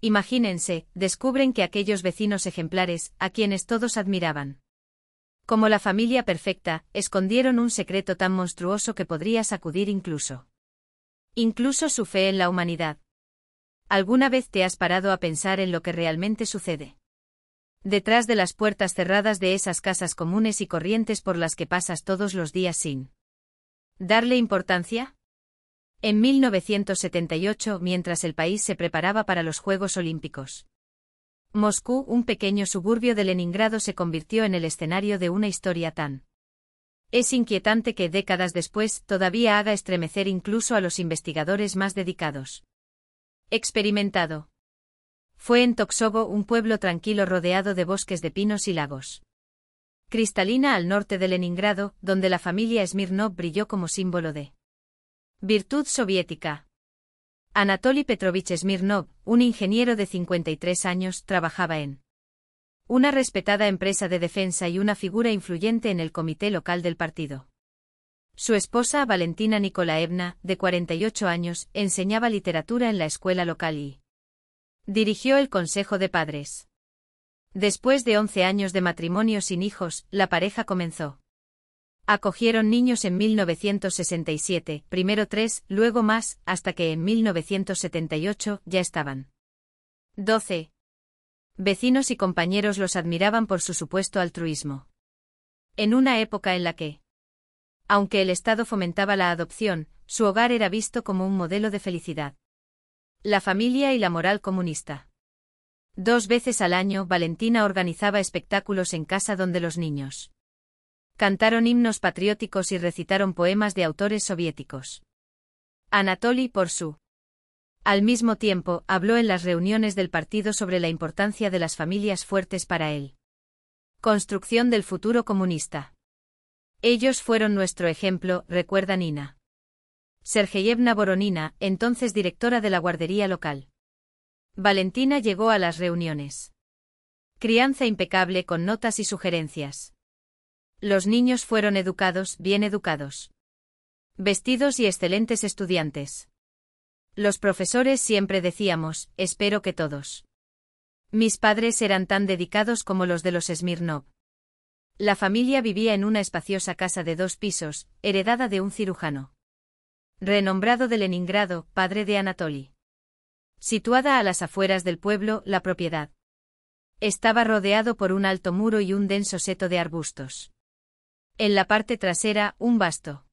Imagínense, descubren que aquellos vecinos ejemplares, a quienes todos admiraban como la familia perfecta, escondieron un secreto tan monstruoso que podría sacudir incluso su fe en la humanidad. ¿Alguna vez te has parado a pensar en lo que realmente sucede detrás de las puertas cerradas de esas casas comunes y corrientes por las que pasas todos los días sin darle importancia? En 1978, mientras el país se preparaba para los Juegos Olímpicos, Moscú, un pequeño suburbio de Leningrado, se convirtió en el escenario de una historia tan inquietante que décadas después todavía haga estremecer incluso a los investigadores más dedicados. Experimentado. Fue en Toksovo, un pueblo tranquilo rodeado de bosques de pinos y lagos cristalina al norte de Leningrado, donde la familia Smirnov brilló como símbolo de virtud soviética. Anatoly Petrovich Smirnov, un ingeniero de 53 años, trabajaba en una respetada empresa de defensa y una figura influyente en el comité local del partido. Su esposa, Valentina Nikolaevna, de 48 años, enseñaba literatura en la escuela local y dirigió el consejo de padres. Después de 11 años de matrimonio sin hijos, la pareja comenzó. Acogieron niños en 1967, primero 3, luego más, hasta que en 1978 ya estaban 12. Vecinos y compañeros los admiraban por su supuesto altruismo. En una época en la que, aunque el Estado fomentaba la adopción, su hogar era visto como un modelo de felicidad. La familia y la moral comunista. 2 veces al año, Valentina organizaba espectáculos en casa donde los niños cantaron himnos patrióticos y recitaron poemas de autores soviéticos. Anatoly, al mismo tiempo, habló en las reuniones del partido sobre la importancia de las familias fuertes para él. Construcción del futuro comunista. Ellos fueron nuestro ejemplo, recuerda Nina Sergeyevna Boronina, entonces directora de la guardería local. Valentina llegó a las reuniones. Crianza impecable con notas y sugerencias. Los niños fueron educados, bien educados. Vestidos y excelentes estudiantes. Los profesores siempre decíamos, espero que todos. Mis padres eran tan dedicados como los de los Smirnov. La familia vivía en una espaciosa casa de 2 pisos, heredada de un cirujano renombrado de Leningrado, padre de Anatoly. Situada a las afueras del pueblo, la propiedad estaba rodeado por un alto muro y un denso seto de arbustos. En la parte trasera, un vasto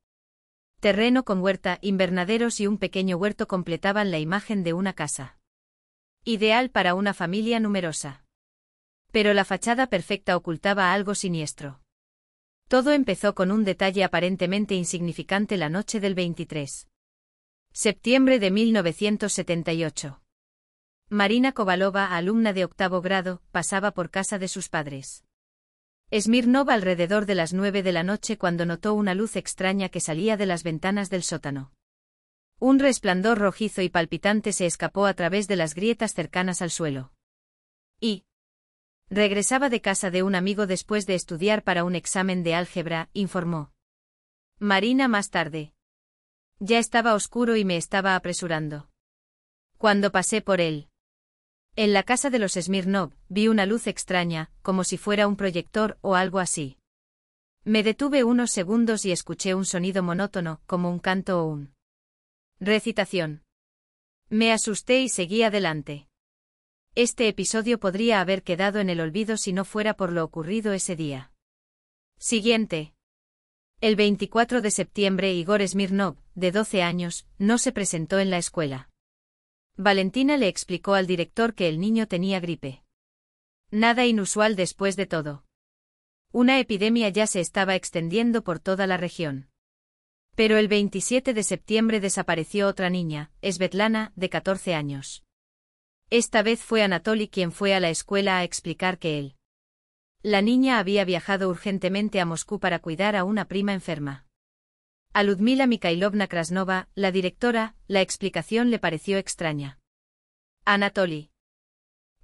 terreno con huerta, invernaderos y un pequeño huerto completaban la imagen de una casa ideal para una familia numerosa. Pero la fachada perfecta ocultaba algo siniestro. Todo empezó con un detalle aparentemente insignificante la noche del 23 septiembre de 1978. Marina Kovalova, alumna de 8º grado, pasaba por casa de sus padres Smirnov alrededor de las 9 de la noche cuando notó una luz extraña que salía de las ventanas del sótano. Un resplandor rojizo y palpitante se escapó a través de las grietas cercanas al suelo. Y regresaba de casa de un amigo después de estudiar para un examen de álgebra, informó Marina más tarde. Ya estaba oscuro y me estaba apresurando. Cuando pasé por él. En la casa de los Smirnov, vi una luz extraña, como si fuera un proyector o algo así. Me detuve unos segundos y escuché un sonido monótono, como un canto o un recitación. Me asusté y seguí adelante. Este episodio podría haber quedado en el olvido si no fuera por lo ocurrido ese día. Siguiente. El 24 de septiembre, Igor Smirnov, de 12 años, no se presentó en la escuela. Valentina le explicó al director que el niño tenía gripe. Nada inusual después de todo. Una epidemia ya se estaba extendiendo por toda la región. Pero el 27 de septiembre desapareció otra niña, Svetlana, de 14 años. Esta vez fue Anatoly quien fue a la escuela a explicar que la niña había viajado urgentemente a Moscú para cuidar a una prima enferma. A Ludmila Mikhailovna Krasnova, la directora, la explicación le pareció extraña. Anatoly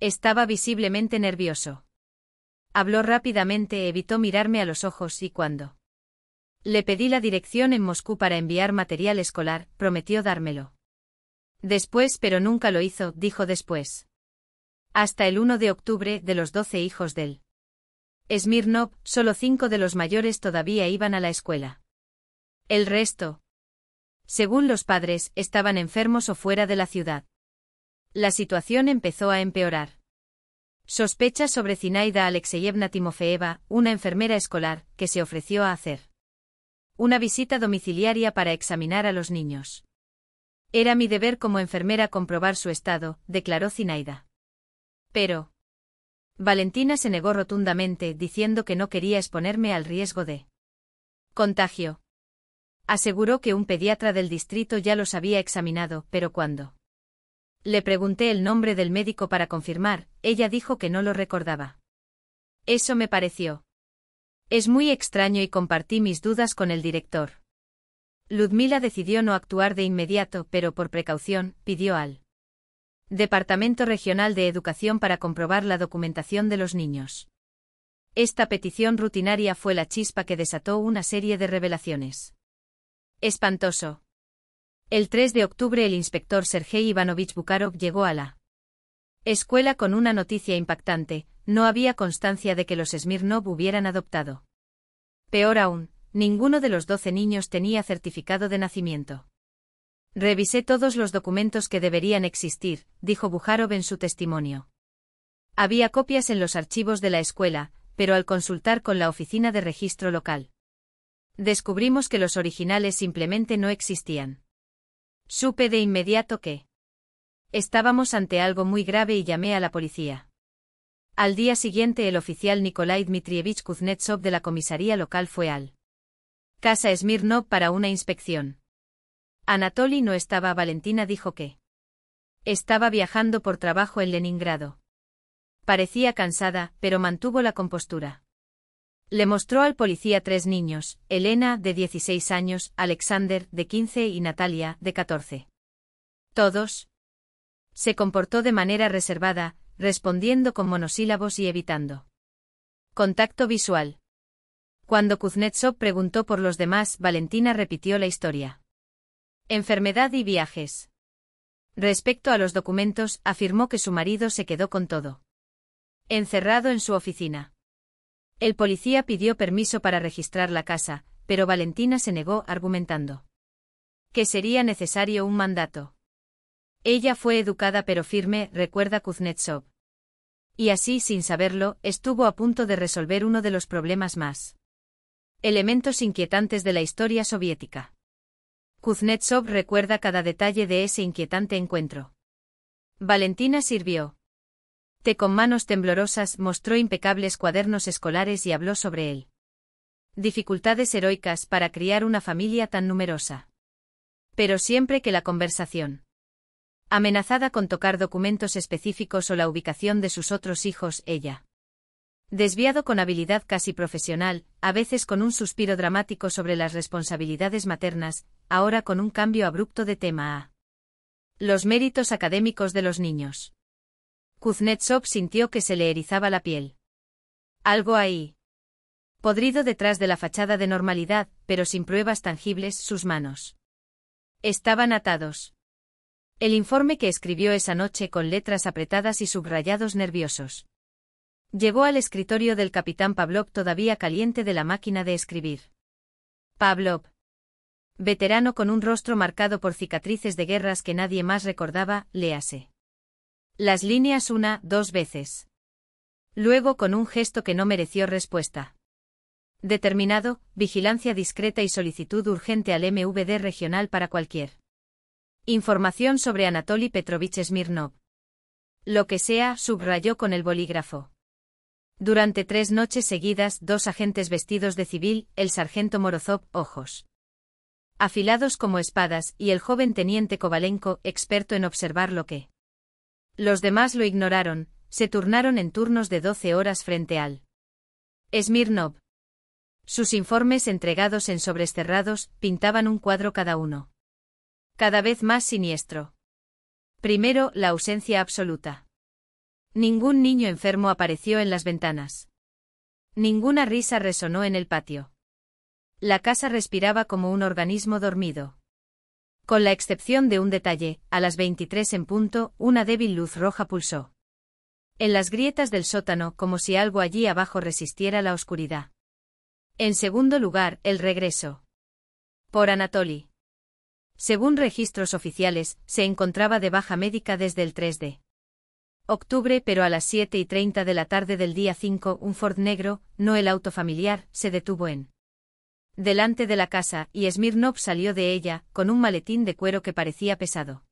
estaba visiblemente nervioso. Habló rápidamente, evitó mirarme a los ojos y cuando le pedí la dirección en Moscú para enviar material escolar, prometió dármelo. Después, pero nunca lo hizo, dijo después. Hasta el 1 de octubre, de los 12 hijos del Smirnov, solo 5 de los mayores todavía iban a la escuela. El resto, según los padres, estaban enfermos o fuera de la ciudad. La situación empezó a empeorar. Sospechas sobre Zinaida Alexeyevna Timofeeva, una enfermera escolar, que se ofreció a hacer una visita domiciliaria para examinar a los niños. Era mi deber como enfermera comprobar su estado, declaró Zinaida. Pero Valentina se negó rotundamente, diciendo que no quería exponerme al riesgo de contagio. Aseguró que un pediatra del distrito ya los había examinado, pero cuando le pregunté el nombre del médico para confirmar, ella dijo que no lo recordaba. Eso me pareció es muy extraño y compartí mis dudas con el director. Ludmila decidió no actuar de inmediato, pero por precaución, pidió al Departamento Regional de Educación para comprobar la documentación de los niños. Esta petición rutinaria fue la chispa que desató una serie de revelaciones. Espantoso. El 3 de octubre el inspector Sergei Ivanovich Bukharov llegó a la escuela con una noticia impactante: no había constancia de que los Smirnov hubieran adoptado. Peor aún, ninguno de los 12 niños tenía certificado de nacimiento. Revisé todos los documentos que deberían existir, dijo Bukharov en su testimonio. Había copias en los archivos de la escuela, pero al consultar con la oficina de registro local, descubrimos que los originales simplemente no existían. Supe de inmediato que estábamos ante algo muy grave y llamé a la policía. Al día siguiente el oficial Nikolai Dmitrievich Kuznetsov de la comisaría local fue al Casa Smirnov para una inspección. Anatoly no estaba. Valentina dijo que estaba viajando por trabajo en Leningrado. Parecía cansada, pero mantuvo la compostura. Le mostró al policía 3 niños, Elena, de 16 años, Alexander, de 15 y Natalia, de 14. Todos. Se comportó de manera reservada, respondiendo con monosílabos y evitando contacto visual. Cuando Kuznetsov preguntó por los demás, Valentina repitió la historia. Enfermedad y viajes. Respecto a los documentos, afirmó que su marido se quedó con todo encerrado en su oficina. El policía pidió permiso para registrar la casa, pero Valentina se negó, argumentando que sería necesario un mandato. Ella fue educada pero firme, recuerda Kuznetsov. Y así, sin saberlo, estuvo a punto de resolver uno de los problemas más elementos inquietantes de la historia soviética. Kuznetsov recuerda cada detalle de ese inquietante encuentro. Valentina sirvió té con manos temblorosas, mostró impecables cuadernos escolares y habló sobre él. Dificultades heroicas para criar una familia tan numerosa. Pero siempre que la conversación amenazada con tocar documentos específicos o la ubicación de sus otros hijos, ella desviado con habilidad casi profesional, a veces con un suspiro dramático sobre las responsabilidades maternas, ahora con un cambio abrupto de tema a los méritos académicos de los niños. Kuznetsov sintió que se le erizaba la piel. Algo ahí podrido detrás de la fachada de normalidad, pero sin pruebas tangibles. Sus manos estaban atados. El informe que escribió esa noche con letras apretadas y subrayados nerviosos llegó al escritorio del capitán Pavlov, todavía caliente de la máquina de escribir. Pavlov, veterano con un rostro marcado por cicatrices de guerras que nadie más recordaba, léase las líneas 1-2 veces. Luego, con un gesto que no mereció respuesta. Determinado, vigilancia discreta y solicitud urgente al MVD regional para cualquier información sobre Anatoly Petrovich Smirnov. Lo que sea, subrayó con el bolígrafo. Durante 3 noches seguidas, 2 agentes vestidos de civil, el sargento Morozov, ojos afilados como espadas, y el joven teniente Kovalenko, experto en observar lo que los demás lo ignoraron, se turnaron en turnos de 12 horas frente al Smirnov. Sus informes, entregados en sobres cerrados, pintaban un cuadro cada uno cada vez más siniestro. Primero, la ausencia absoluta. Ningún niño enfermo apareció en las ventanas. Ninguna risa resonó en el patio. La casa respiraba como un organismo dormido. Con la excepción de un detalle, a las 23 en punto, una débil luz roja pulsó En las grietas del sótano, como si algo allí abajo resistiera la oscuridad. En segundo lugar, el regreso. Por Anatoly. Según registros oficiales, se encontraba de baja médica desde el 3 de octubre, pero a las 7:30 de la tarde del día 5, un Ford negro, no el auto familiar, se detuvo delante de la casa, y Smirnov salió de ella, con un maletín de cuero que parecía pesado.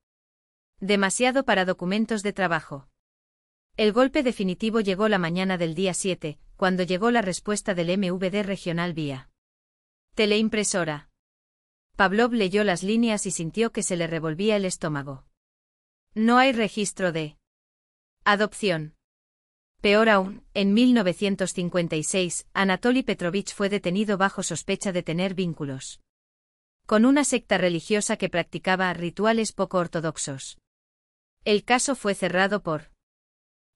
Demasiado para documentos de trabajo. El golpe definitivo llegó la mañana del día 7, cuando llegó la respuesta del MVD regional vía teleimpresora. Pavlov leyó las líneas y sintió que se le revolvía el estómago. No hay registro de adopción. Peor aún, en 1956, Anatoly Petrovich fue detenido bajo sospecha de tener vínculos con una secta religiosa que practicaba rituales poco ortodoxos. El caso fue cerrado por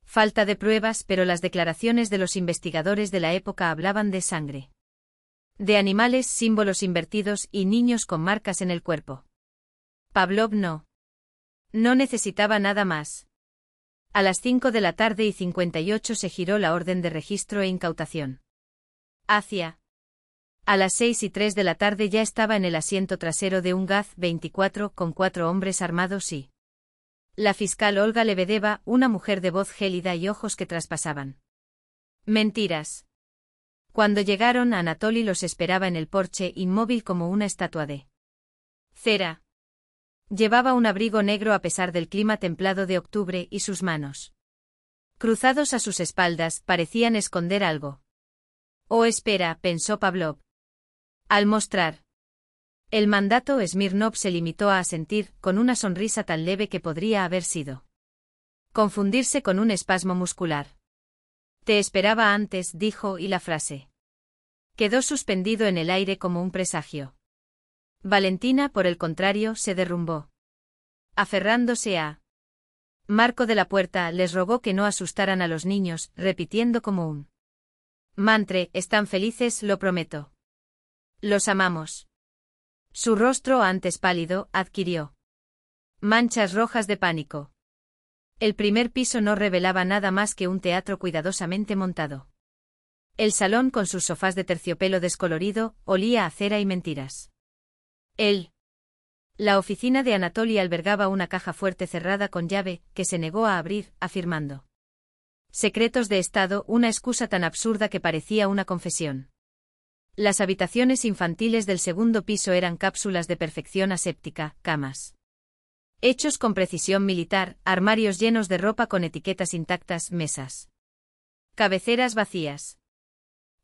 falta de pruebas, pero las declaraciones de los investigadores de la época hablaban de sangre, de animales, símbolos invertidos y niños con marcas en el cuerpo. Pavlov no necesitaba nada más. A las 5:58 se giró la orden de registro e incautación. A las 6:03 de la tarde ya estaba en el asiento trasero de un Gaz-24 con 4 hombres armados y la fiscal Olga Lebedeva, una mujer de voz gélida y ojos que traspasaban. Mentiras. Cuando llegaron, Anatoly los esperaba en el porche, inmóvil como una estatua de cera. Llevaba un abrigo negro a pesar del clima templado de octubre y sus manos, cruzados a sus espaldas, parecían esconder algo. Oh, espera, pensó Pavlov. Al mostrar el mandato, Smirnov se limitó a asentir, con una sonrisa tan leve que podría haber sido confundirse con un espasmo muscular. Te esperaba antes, dijo, y la frase quedó suspendido en el aire como un presagio. Valentina, por el contrario, se derrumbó. Aferrándose a marco de la puerta, les rogó que no asustaran a los niños, repitiendo como un mantra: están felices, lo prometo. Los amamos. Su rostro, antes pálido, adquirió manchas rojas de pánico. El primer piso no revelaba nada más que un teatro cuidadosamente montado. El salón, con sus sofás de terciopelo descolorido, olía a cera y mentiras. La oficina de Anatoly albergaba una caja fuerte cerrada con llave, que se negó a abrir, afirmando secretos de Estado, una excusa tan absurda que parecía una confesión. Las habitaciones infantiles del segundo piso eran cápsulas de perfección aséptica, camas hechos con precisión militar, armarios llenos de ropa con etiquetas intactas, mesas, cabeceras vacías.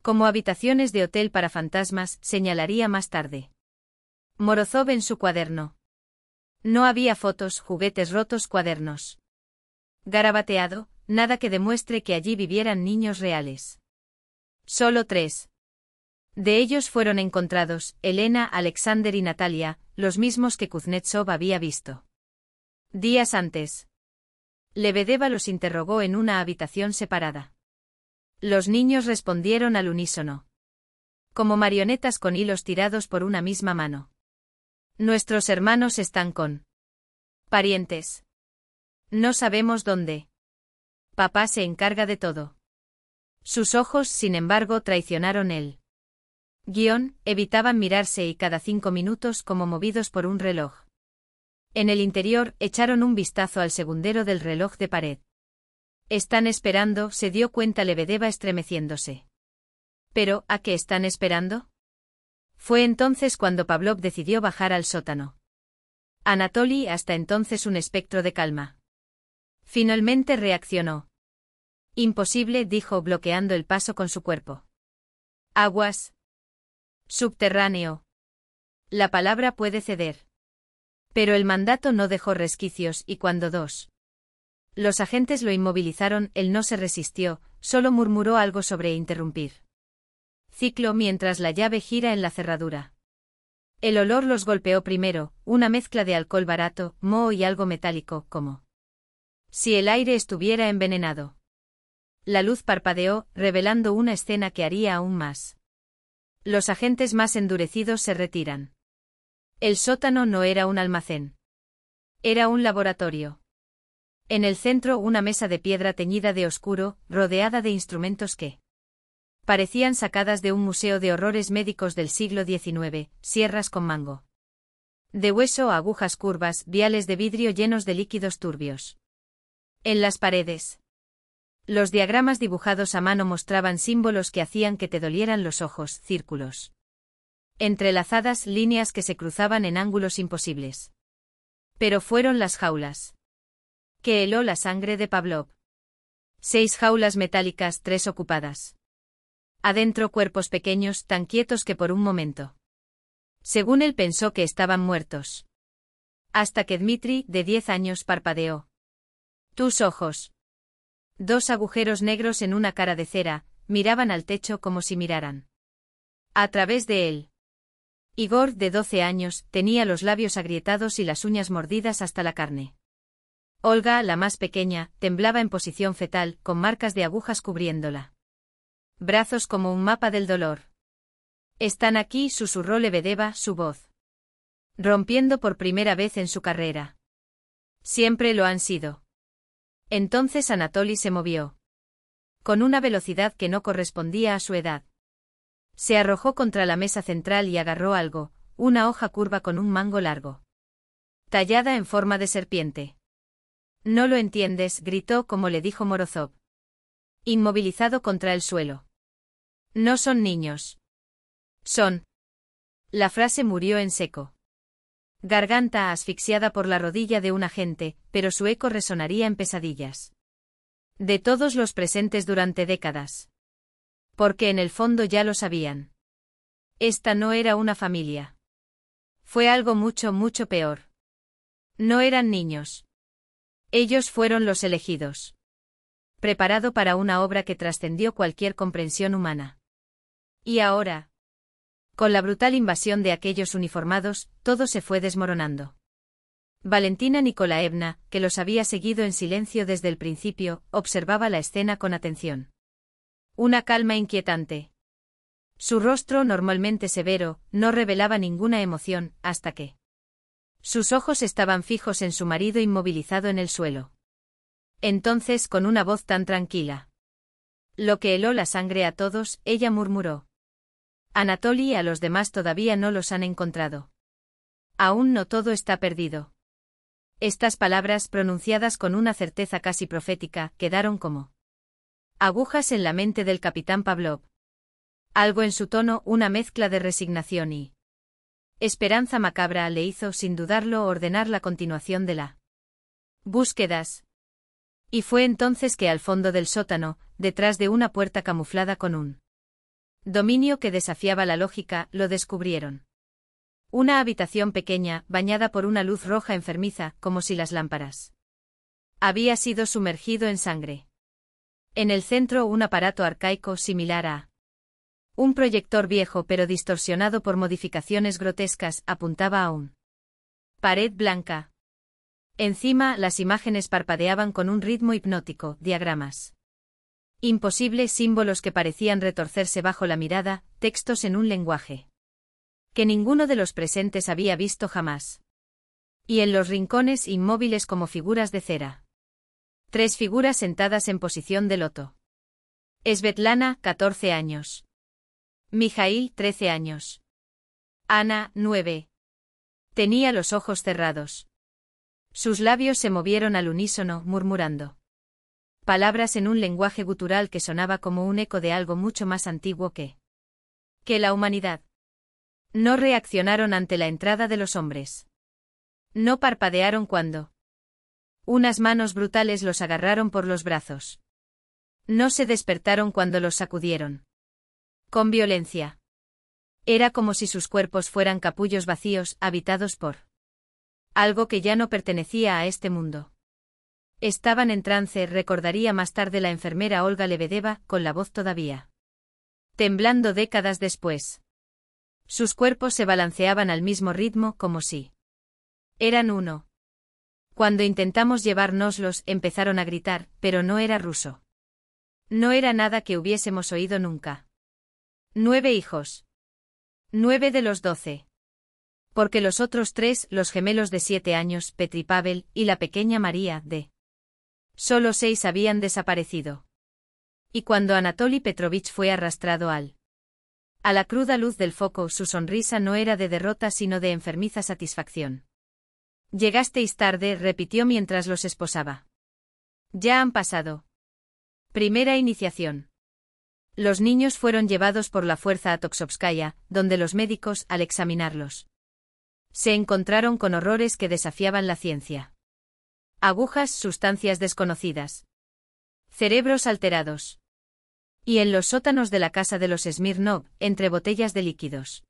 Como habitaciones de hotel para fantasmas, señalaría más tarde Morozov en su cuaderno. No había fotos, juguetes rotos, cuadernos garabateado, nada que demuestre que allí vivieran niños reales. Solo 3 de ellos fueron encontrados: Elena, Alexander y Natalia, los mismos que Kuznetsov había visto días antes. Lebedeva los interrogó en una habitación separada. Los niños respondieron al unísono, como marionetas con hilos tirados por una misma mano. Nuestros hermanos están con parientes. No sabemos dónde. Papá se encarga de todo. Sus ojos, sin embargo, traicionaron el evitaban mirarse y cada 5 minutos, como movidos por un reloj. En el interior, echaron un vistazo al segundero del reloj de pared. Están esperando, se dio cuenta Lebedeva estremeciéndose. ¿Pero, a qué están esperando? Fue entonces cuando Pavlov decidió bajar al sótano. Anatoly, hasta entonces un espectro de calma, finalmente reaccionó. Imposible, dijo, bloqueando el paso con su cuerpo. Aguas. Subterráneo. La palabra puede ceder. Pero el mandato no dejó resquicios, y cuando los agentes lo inmovilizaron, él no se resistió, solo murmuró algo sobre interrumpir ciclo mientras la llave gira en la cerradura. El olor los golpeó primero, una mezcla de alcohol barato, moho y algo metálico, como si el aire estuviera envenenado. La luz parpadeó, revelando una escena que haría aún más. Los agentes más endurecidos se retiran. El sótano no era un almacén. Era un laboratorio. En el centro una mesa de piedra teñida de oscuro, rodeada de instrumentos que parecían sacadas de un museo de horrores médicos del siglo XIX, sierras con mango de hueso, agujas curvas, viales de vidrio llenos de líquidos turbios. En las paredes, los diagramas dibujados a mano mostraban símbolos que hacían que te dolieran los ojos, círculos entrelazadas, líneas que se cruzaban en ángulos imposibles. Pero fueron las jaulas que heló la sangre de Pavlov. 6 jaulas metálicas, 3 ocupadas. Adentro cuerpos pequeños, tan quietos que por un momento, según él, pensó que estaban muertos. Hasta que Dmitri, de 10 años, parpadeó. Tus ojos. 2 agujeros negros en una cara de cera, miraban al techo como si miraran a través de él. Igor, de 12 años, tenía los labios agrietados y las uñas mordidas hasta la carne. Olga, la más pequeña, temblaba en posición fetal, con marcas de agujas cubriéndola. Brazos como un mapa del dolor. Están aquí, susurró Lebedeva, su voz rompiendo por primera vez en su carrera. Siempre lo han sido. Entonces Anatoly se movió con una velocidad que no correspondía a su edad. Se arrojó contra la mesa central y agarró algo, una hoja curva con un mango largo, tallada en forma de serpiente. No lo entiendes, gritó como le dijo Morozov, inmovilizado contra el suelo. No son niños. Son. La frase murió en seco. Garganta asfixiada por la rodilla de un agente, pero su eco resonaría en pesadillas de todos los presentes durante décadas. Porque en el fondo ya lo sabían. Esta no era una familia. Fue algo mucho, mucho peor. No eran niños. Ellos fueron los elegidos. Preparado para una obra que trascendió cualquier comprensión humana. Y ahora, con la brutal invasión de aquellos uniformados, todo se fue desmoronando. Valentina Nikolaevna, que los había seguido en silencio desde el principio, observaba la escena con atención. Una calma inquietante. Su rostro, normalmente severo, no revelaba ninguna emoción, hasta que sus ojos estaban fijos en su marido inmovilizado en el suelo. Entonces, con una voz tan tranquila, lo que heló la sangre a todos, ella murmuró. Anatoly y a los demás todavía no los han encontrado. Aún no todo está perdido. Estas palabras, pronunciadas con una certeza casi profética, quedaron como agujas en la mente del capitán Pavlov. Algo en su tono, una mezcla de resignación y esperanza macabra, le hizo, sin dudarlo, ordenar la continuación de la búsquedas. Y fue entonces que al fondo del sótano, detrás de una puerta camuflada con un dominio que desafiaba la lógica, lo descubrieron. Una habitación pequeña, bañada por una luz roja enfermiza, como si las lámparas había sido sumergido en sangre. En el centro un aparato arcaico similar a un proyector viejo pero distorsionado por modificaciones grotescas, apuntaba a un pared blanca. Encima, las imágenes parpadeaban con un ritmo hipnótico, diagramas imposibles, símbolos que parecían retorcerse bajo la mirada, textos en un lenguaje que ninguno de los presentes había visto jamás. Y en los rincones, inmóviles como figuras de cera. 3 figuras sentadas en posición de loto. Svetlana, 14 años. Mijail, 13 años. Ana, 9. Tenía los ojos cerrados. Sus labios se movieron al unísono, murmurando palabras en un lenguaje gutural que sonaba como un eco de algo mucho más antiguo que la humanidad. No reaccionaron ante la entrada de los hombres. No parpadearon cuando unas manos brutales los agarraron por los brazos. No se despertaron cuando los sacudieron con violencia. Era como si sus cuerpos fueran capullos vacíos, habitados por algo que ya no pertenecía a este mundo. Estaban en trance, recordaría más tarde la enfermera Olga Lebedeva, con la voz todavía temblando décadas después. Sus cuerpos se balanceaban al mismo ritmo, como si eran uno. Cuando intentamos llevárnoslos, empezaron a gritar, pero no era ruso. No era nada que hubiésemos oído nunca. 9 hijos. 9 de los 12. Porque los otros 3, los gemelos de 7 años, Petri Pavel, y la pequeña María, de Solo 6 habían desaparecido. Y cuando Anatoly Petrovich fue arrastrado a la cruda luz del foco, su sonrisa no era de derrota sino de enfermiza satisfacción. Llegasteis tarde, repitió mientras los esposaba. Ya han pasado. Primera iniciación. Los niños fueron llevados por la fuerza a Toksovskaya, donde los médicos, al examinarlos, se encontraron con horrores que desafiaban la ciencia. Agujas, sustancias desconocidas. Cerebros alterados. Y en los sótanos de la casa de los Smirnov, entre botellas de líquidos.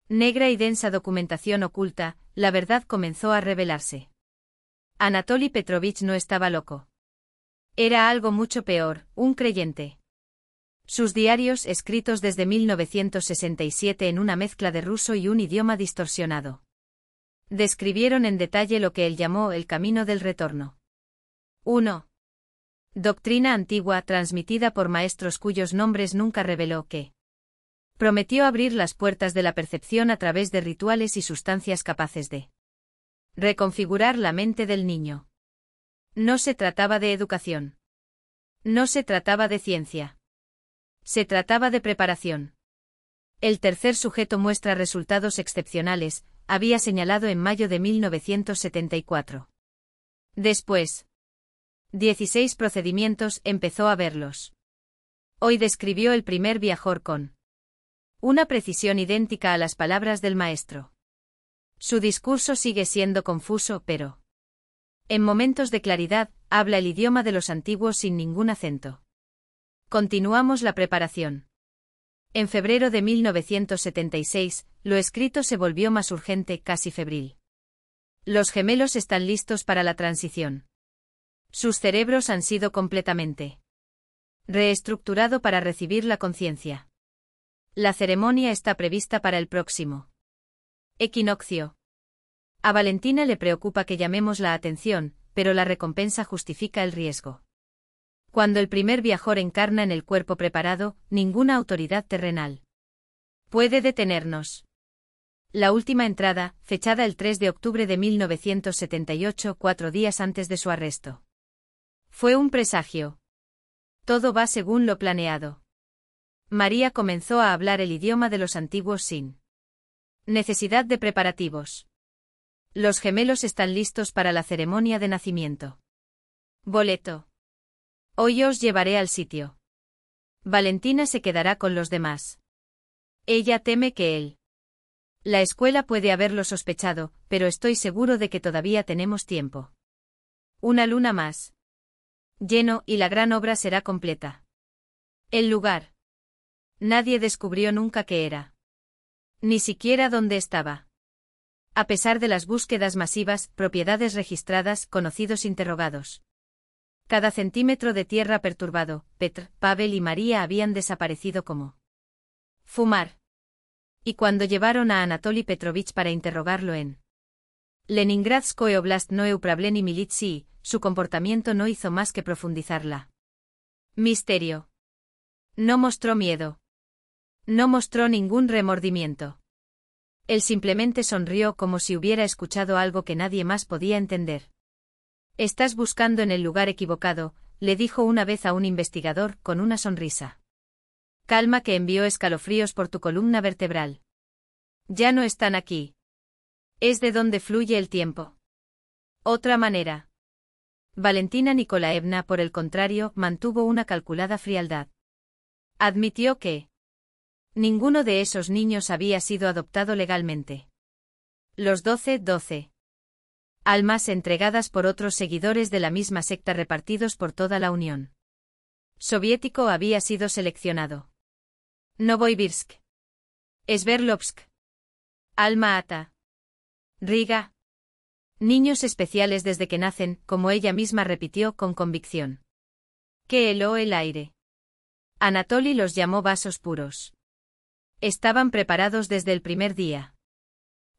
Negra y densa documentación oculta, la verdad comenzó a revelarse. Anatoly Petrovich no estaba loco. Era algo mucho peor, un creyente. Sus diarios, escritos desde 1967 en una mezcla de ruso y un idioma distorsionado, describieron en detalle lo que él llamó el camino del retorno. 1. Doctrina antigua transmitida por maestros cuyos nombres nunca reveló que prometió abrir las puertas de la percepción a través de rituales y sustancias capaces de reconfigurar la mente del niño. No se trataba de educación. No se trataba de ciencia. Se trataba de preparación. El tercer sujeto muestra resultados excepcionales, había señalado en mayo de 1974. Después 16 procedimientos, empezó a verlos. Hoy describió el primer viajor con una precisión idéntica a las palabras del maestro. Su discurso sigue siendo confuso, pero en momentos de claridad, habla el idioma de los antiguos sin ningún acento. Continuamos la preparación. En febrero de 1976, lo escrito se volvió más urgente, casi febril. Los gemelos están listos para la transición. Sus cerebros han sido completamente reestructurado para recibir la conciencia. La ceremonia está prevista para el próximo equinoccio. A Valentina le preocupa que llamemos la atención, pero la recompensa justifica el riesgo. Cuando el primer viajor encarna en el cuerpo preparado, ninguna autoridad terrenal puede detenernos. La última entrada, fechada el 3 de octubre de 1978, 4 días antes de su arresto. Fue un presagio. Todo va según lo planeado. María comenzó a hablar el idioma de los antiguos sin necesidad de preparativos. Los gemelos están listos para la ceremonia de nacimiento. Boleto. Hoy os llevaré al sitio. Valentina se quedará con los demás. Ella teme que la escuela puede haberlo sospechado, pero estoy seguro de que todavía tenemos tiempo. Una luna más. Lleno, y la gran obra será completa. El lugar. Nadie descubrió nunca qué era. Ni siquiera dónde estaba. A pesar de las búsquedas masivas, propiedades registradas, conocidos interrogados. Cada centímetro de tierra perturbado, Petr, Pavel y María habían desaparecido como fumar. Y cuando llevaron a Anatoly Petrovich para interrogarlo en Leningradskoye Oblast Noe Upravlenie Militsii, su comportamiento no hizo más que profundizarla. Misterio. No mostró miedo. No mostró ningún remordimiento. Él simplemente sonrió como si hubiera escuchado algo que nadie más podía entender. Estás buscando en el lugar equivocado, le dijo una vez a un investigador con una sonrisa. Calma que envió escalofríos por tu columna vertebral. Ya no están aquí. Es de donde fluye el tiempo. Otra manera. Valentina Nikolaevna, por el contrario, mantuvo una calculada frialdad. Admitió que ninguno de esos niños había sido adoptado legalmente. Los 12 almas entregadas por otros seguidores de la misma secta repartidos por toda la Unión Soviético había sido seleccionado. Novoibirsk. Sverdlovsk. Alma-Ata. Riga. Niños especiales desde que nacen, como ella misma repitió con convicción. Que heló el aire. Anatoly los llamó vasos puros. Estaban preparados desde el primer día.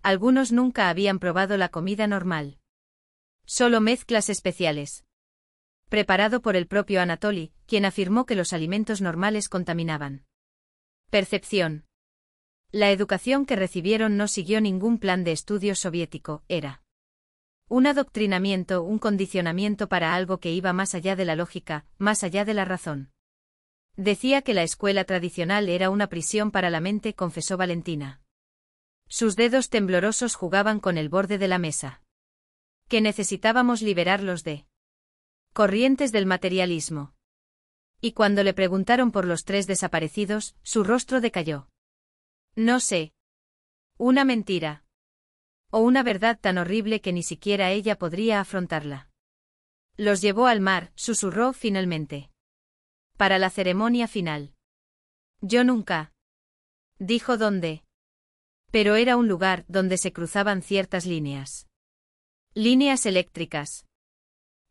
Algunos nunca habían probado la comida normal. Solo mezclas especiales. Preparado por el propio Anatoly, quien afirmó que los alimentos normales contaminaban. Percepción. La educación que recibieron no siguió ningún plan de estudio soviético, era Un adoctrinamiento, un condicionamiento para algo que iba más allá de la lógica, más allá de la razón. Decía que la escuela tradicional era una prisión para la mente, confesó Valentina. Sus dedos temblorosos jugaban con el borde de la mesa. Que necesitábamos liberarlos de corrientes del materialismo. Y cuando le preguntaron por los 3 desaparecidos, su rostro decayó. No sé. Una mentira. O una verdad tan horrible que ni siquiera ella podría afrontarla. Los llevó al mar, susurró finalmente. Para la ceremonia final. Yo nunca. Dijo dónde. Pero era un lugar donde se cruzaban ciertas líneas. Líneas eléctricas.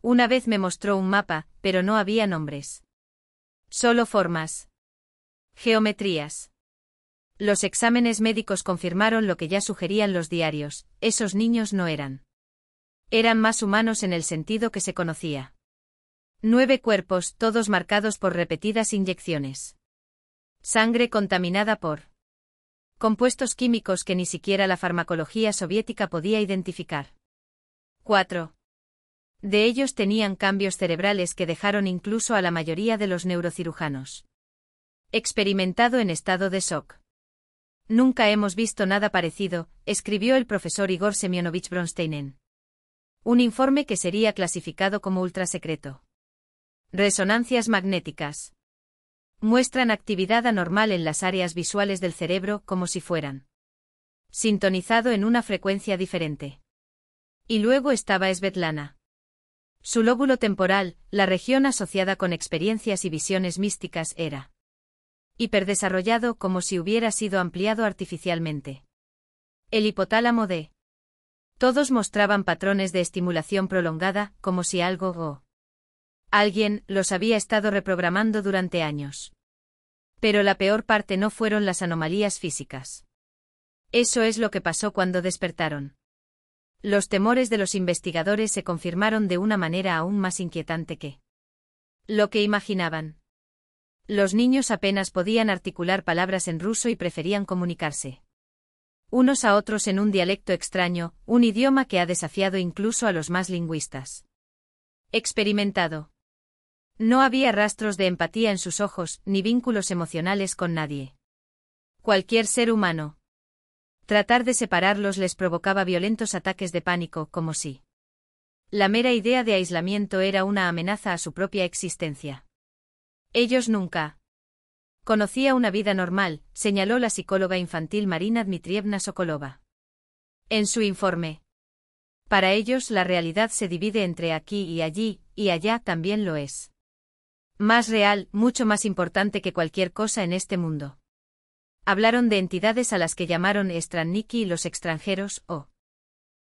Una vez me mostró un mapa, pero no había nombres. Solo formas. Geometrías. Los exámenes médicos confirmaron lo que ya sugerían los diarios, esos niños no eran. Eran más humanos en el sentido que se conocía. 9 cuerpos, todos marcados por repetidas inyecciones. Sangre contaminada por compuestos químicos que ni siquiera la farmacología soviética podía identificar. 4. De ellos tenían cambios cerebrales que dejaron incluso a la mayoría de los neurocirujanos experimentado en estado de shock. Nunca hemos visto nada parecido, escribió el profesor Igor Semyonovich Bronstein. Un informe que sería clasificado como ultrasecreto. Resonancias magnéticas. Muestran actividad anormal en las áreas visuales del cerebro como si fueran sintonizado en una frecuencia diferente. Y luego estaba Svetlana. Su lóbulo temporal, la región asociada con experiencias y visiones místicas, era hiperdesarrollado como si hubiera sido ampliado artificialmente. El hipotálamo de todos mostraban patrones de estimulación prolongada, como si algo o alguien los había estado reprogramando durante años. Pero la peor parte no fueron las anomalías físicas. Eso es lo que pasó cuando despertaron. Los temores de los investigadores se confirmaron de una manera aún más inquietante que lo que imaginaban. Los niños apenas podían articular palabras en ruso y preferían comunicarse unos a otros en un dialecto extraño, un idioma que ha desafiado incluso a los más lingüistas. Experimentado. No había rastros de empatía en sus ojos, ni vínculos emocionales con nadie. Cualquier ser humano. Tratar de separarlos les provocaba violentos ataques de pánico, como si la mera idea de aislamiento era una amenaza a su propia existencia. Ellos nunca conocía una vida normal, señaló la psicóloga infantil Marina Dmitrievna Sokolova. En su informe. Para ellos la realidad se divide entre aquí y allí, y allá también lo es. Más real, mucho más importante que cualquier cosa en este mundo. Hablaron de entidades a las que llamaron Stranniki los extranjeros, o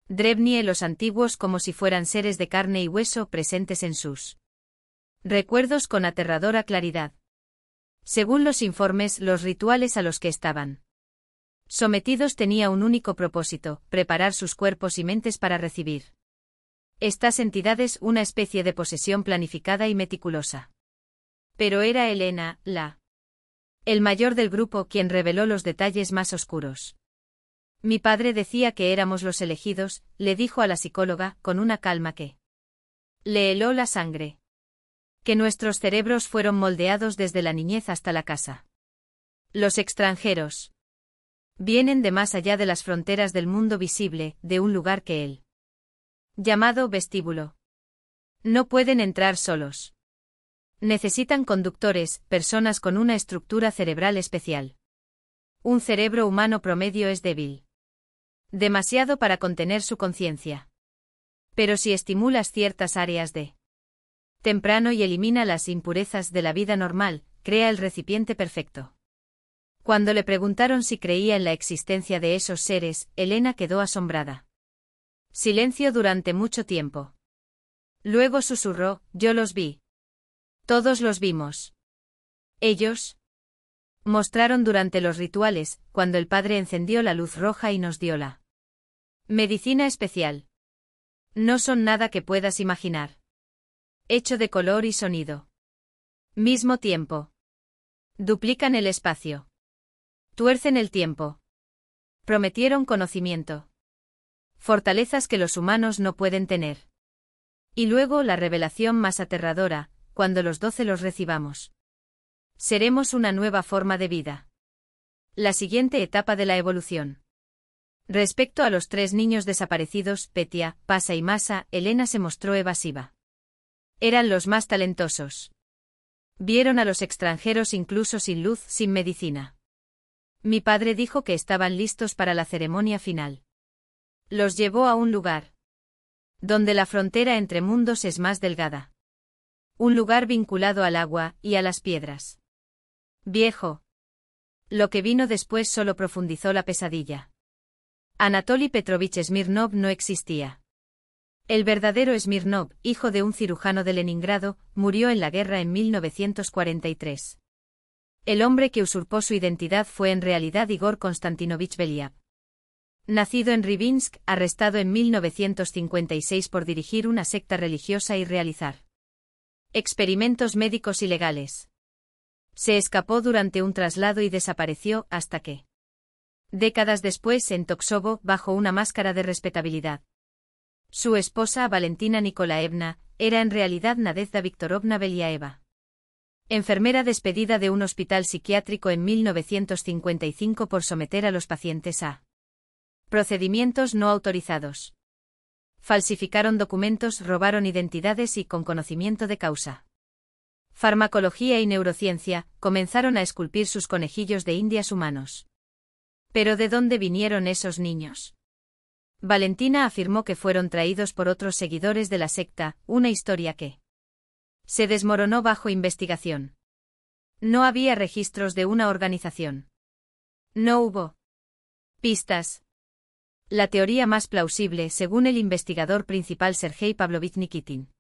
Drevnie los antiguos, como si fueran seres de carne y hueso presentes en sus recuerdos con aterradora claridad. Según los informes, los rituales a los que estaban sometidos tenía un único propósito, preparar sus cuerpos y mentes para recibir estas entidades, una especie de posesión planificada y meticulosa. Pero era Elena, el mayor del grupo, quien reveló los detalles más oscuros. Mi padre decía que éramos los elegidos, le dijo a la psicóloga, con una calma que le heló la sangre. Que nuestros cerebros fueron moldeados desde la niñez hasta la casa. Los extranjeros vienen de más allá de las fronteras del mundo visible, de un lugar que él llamado vestíbulo. No pueden entrar solos. Necesitan conductores, personas con una estructura cerebral especial. Un cerebro humano promedio es débil. Demasiado para contener su conciencia. Pero si estimulas ciertas áreas de temprano y elimina las impurezas de la vida normal, crea el recipiente perfecto. Cuando le preguntaron si creía en la existencia de esos seres, Elena quedó asombrada. Silencio durante mucho tiempo. Luego susurró, yo los vi. Todos los vimos. Ellos mostraron durante los rituales, cuando el padre encendió la luz roja y nos dio la medicina especial. No son nada que puedas imaginar. Hecho de color y sonido. Mismo tiempo. Duplican el espacio. Tuercen el tiempo. Prometieron conocimiento. Fortalezas que los humanos no pueden tener. Y luego la revelación más aterradora, cuando los 12 los recibamos. Seremos una nueva forma de vida. La siguiente etapa de la evolución. Respecto a los 3 niños desaparecidos, Petia, Pasa y Masa, Elena se mostró evasiva. Eran los más talentosos. Vieron a los extranjeros incluso sin luz, sin medicina. Mi padre dijo que estaban listos para la ceremonia final. Los llevó a un lugar donde la frontera entre mundos es más delgada. Un lugar vinculado al agua y a las piedras. Viejo. Lo que vino después solo profundizó la pesadilla. Anatoly Petrovich Smirnov no existía. El verdadero Smirnov, hijo de un cirujano de Leningrado, murió en la guerra en 1943. El hombre que usurpó su identidad fue en realidad Igor Konstantinovich Beliab. Nacido en Ribinsk, arrestado en 1956 por dirigir una secta religiosa y realizar experimentos médicos ilegales. Se escapó durante un traslado y desapareció hasta que, décadas después en Toksovo, bajo una máscara de respetabilidad. Su esposa, Valentina Nikolaevna, era en realidad Nadezhda Viktorovna Beliaeva. Enfermera despedida de un hospital psiquiátrico en 1955 por someter a los pacientes a procedimientos no autorizados. Falsificaron documentos, robaron identidades y, con conocimiento de causa, farmacología y neurociencia, comenzaron a esculpir sus conejillos de indias humanos. ¿Pero de dónde vinieron esos niños? Valentina afirmó que fueron traídos por otros seguidores de la secta, una historia que se desmoronó bajo investigación. No había registros de una organización. No hubo pistas. La teoría más plausible, según el investigador principal Sergei Pavlovich Nikitin,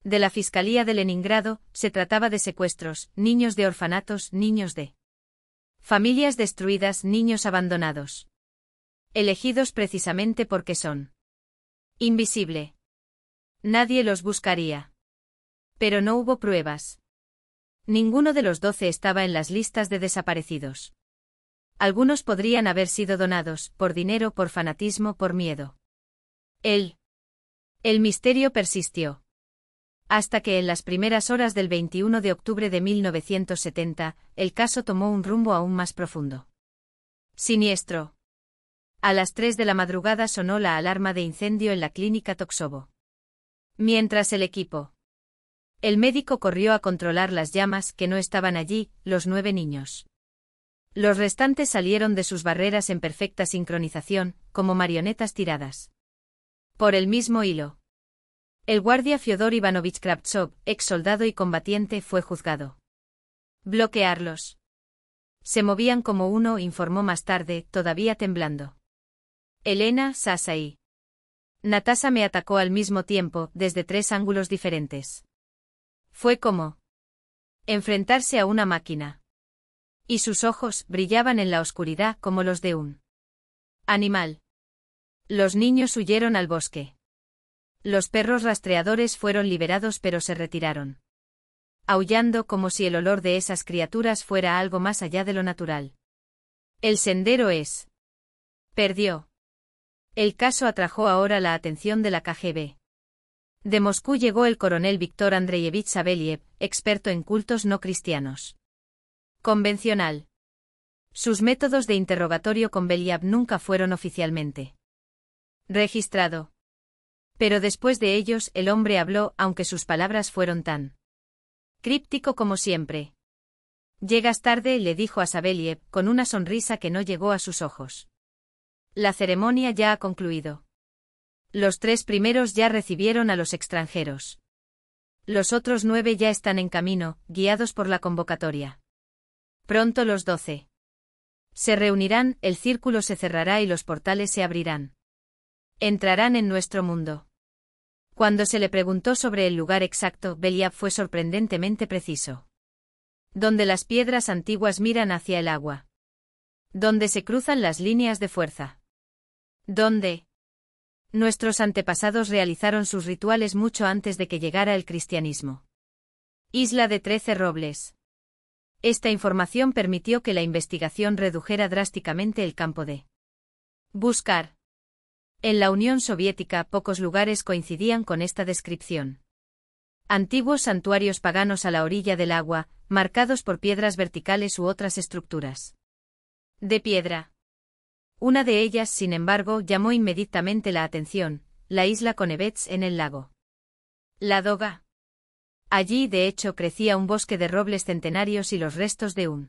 de la Fiscalía de Leningrado, se trataba de secuestros, niños de orfanatos, niños de familias destruidas, niños abandonados. Elegidos precisamente porque son invisible. Nadie los buscaría. Pero no hubo pruebas. Ninguno de los 12 estaba en las listas de desaparecidos. Algunos podrían haber sido donados, por dinero, por fanatismo, por miedo. El misterio persistió. Hasta que en las primeras horas del 21 de octubre de 1970, el caso tomó un rumbo aún más profundo. Siniestro. A las 3 de la madrugada sonó la alarma de incendio en la clínica Toksovo. Mientras el médico corrió a controlar las llamas, que no estaban allí, los 9 niños. Los restantes salieron de sus barreras en perfecta sincronización, como marionetas tiradas por el mismo hilo. El guardia Fyodor Ivanovich Kravtsov, ex soldado y combatiente, fue juzgado. Bloquearlos. Se movían como uno, informó más tarde, todavía temblando. Elena, Sasa y Natasha me atacó al mismo tiempo, desde 3 ángulos diferentes. Fue como enfrentarse a una máquina. Y sus ojos brillaban en la oscuridad como los de un animal. Los niños huyeron al bosque. Los perros rastreadores fueron liberados, pero se retiraron, aullando como si el olor de esas criaturas fuera algo más allá de lo natural. El sendero perdió. El caso atrajo ahora la atención de la KGB. De Moscú llegó el coronel Víctor Andreyevich Saveliev, experto en cultos no cristianos. Convencional. Sus métodos de interrogatorio con Beliab nunca fueron oficialmente registrado. Pero después de ellos el hombre habló, aunque sus palabras fueron tan críptico como siempre. Llegas tarde, le dijo a Saveliev, con una sonrisa que no llegó a sus ojos. La ceremonia ya ha concluido. Los 3 primeros ya recibieron a los extranjeros. Los otros 9 ya están en camino, guiados por la convocatoria. Pronto los 12 se reunirán, el círculo se cerrará y los portales se abrirán. Entrarán en nuestro mundo. Cuando se le preguntó sobre el lugar exacto, Beliab fue sorprendentemente preciso. Donde las piedras antiguas miran hacia el agua. Donde se cruzan las líneas de fuerza. Donde nuestros antepasados realizaron sus rituales mucho antes de que llegara el cristianismo. Isla de 13 robles. Esta información permitió que la investigación redujera drásticamente el campo de buscar. En la Unión Soviética pocos lugares coincidían con esta descripción. Antiguos santuarios paganos a la orilla del agua, marcados por piedras verticales u otras estructuras de piedra. Una de ellas, sin embargo, llamó inmediatamente la atención, la isla Konevets en el lago Ladoga. Allí, de hecho, crecía un bosque de robles centenarios y los restos de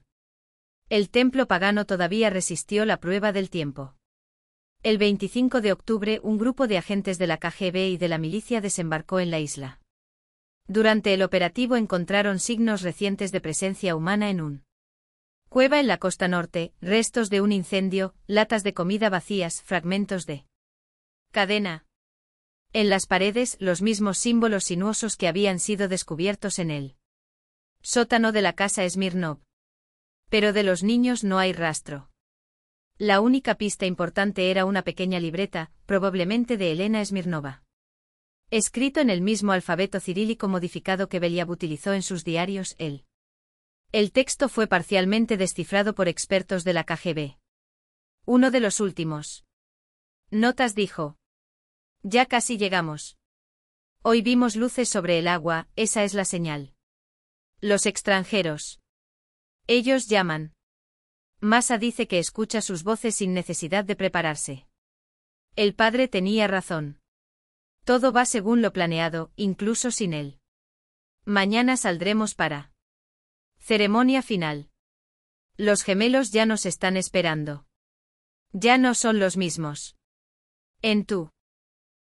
el templo pagano todavía resistió la prueba del tiempo. El 25 de octubre, un grupo de agentes de la KGB y de la milicia desembarcó en la isla. Durante el operativo encontraron signos recientes de presencia humana en cueva en la costa norte, restos de un incendio, latas de comida vacías, fragmentos de cadena. En las paredes, los mismos símbolos sinuosos que habían sido descubiertos en el sótano de la casa Smirnov. Pero de los niños no hay rastro. La única pista importante era una pequeña libreta, probablemente de Elena Smirnova. Escrito en el mismo alfabeto cirílico modificado que Beliab utilizó en sus diarios, el texto fue parcialmente descifrado por expertos de la KGB. Uno de los últimos notas dijo: ya casi llegamos. Hoy vimos luces sobre el agua, esa es la señal. Los extranjeros. Ellos llaman. Masa dice que escucha sus voces sin necesidad de prepararse. El padre tenía razón. Todo va según lo planeado, incluso sin él. Mañana saldremos para ceremonia final. Los gemelos ya nos están esperando. Ya no son los mismos. En tu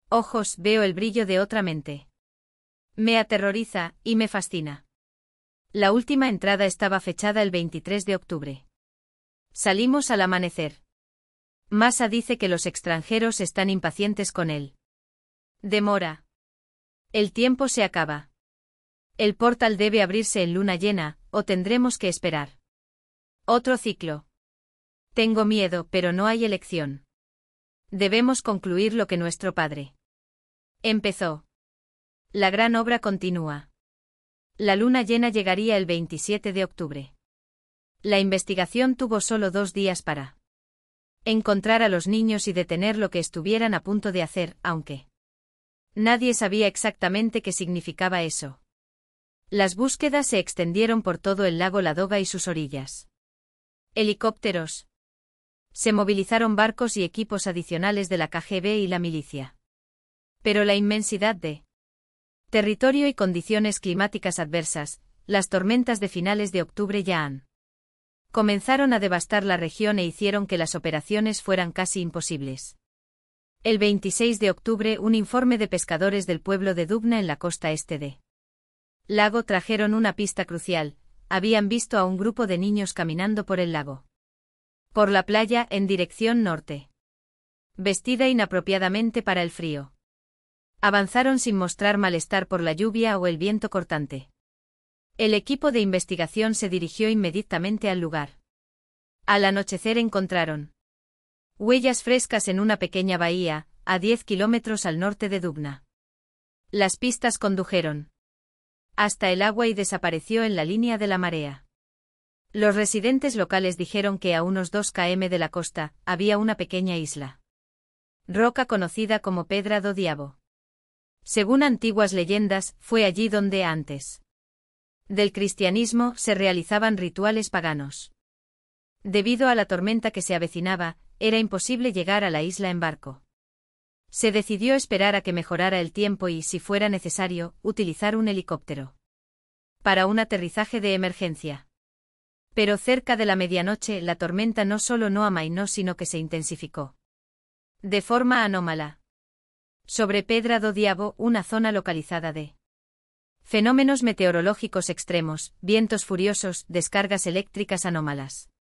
ojos veo el brillo de otra mente. Me aterroriza, y me fascina. La última entrada estaba fechada el 23 de octubre. Salimos al amanecer. Masa dice que los extranjeros están impacientes con él. Demora. El tiempo se acaba. El portal debe abrirse en luna llena, o tendremos que esperar otro ciclo. Tengo miedo, pero no hay elección. Debemos concluir lo que nuestro padre empezó. La gran obra continúa. La luna llena llegaría el 27 de octubre. La investigación tuvo solo 2 días para encontrar a los niños y detener lo que estuvieran a punto de hacer, aunque nadie sabía exactamente qué significaba eso. Las búsquedas se extendieron por todo el lago Ladoga y sus orillas. Helicópteros. Se movilizaron barcos y equipos adicionales de la KGB y la milicia. Pero la inmensidad de territorio y condiciones climáticas adversas, las tormentas de finales de octubre ya comenzaron a devastar la región e hicieron que las operaciones fueran casi imposibles. El 26 de octubre, un informe de pescadores del pueblo de Dubna en la costa este de lago trajeron una pista crucial: habían visto a un grupo de niños caminando por el lago. Por la playa, en dirección norte. Vestida inapropiadamente para el frío. Avanzaron sin mostrar malestar por la lluvia o el viento cortante. El equipo de investigación se dirigió inmediatamente al lugar. Al anochecer encontraron huellas frescas en una pequeña bahía, a 10 kilómetros al norte de Dubna. Las pistas condujeron hasta el agua y desapareció en la línea de la marea. Los residentes locales dijeron que a unos 2 km de la costa había una pequeña isla roca conocida como Pedra do Diabo. Según antiguas leyendas, fue allí donde antes del cristianismo se realizaban rituales paganos. Debido a la tormenta que se avecinaba, era imposible llegar a la isla en barco. Se decidió esperar a que mejorara el tiempo y, si fuera necesario, utilizar un helicóptero para un aterrizaje de emergencia. Pero cerca de la medianoche la tormenta no solo no amainó, sino que se intensificó de forma anómala. Sobre Pedra do Diabo, una zona localizada de fenómenos meteorológicos extremos, vientos furiosos, descargas eléctricas anómalas.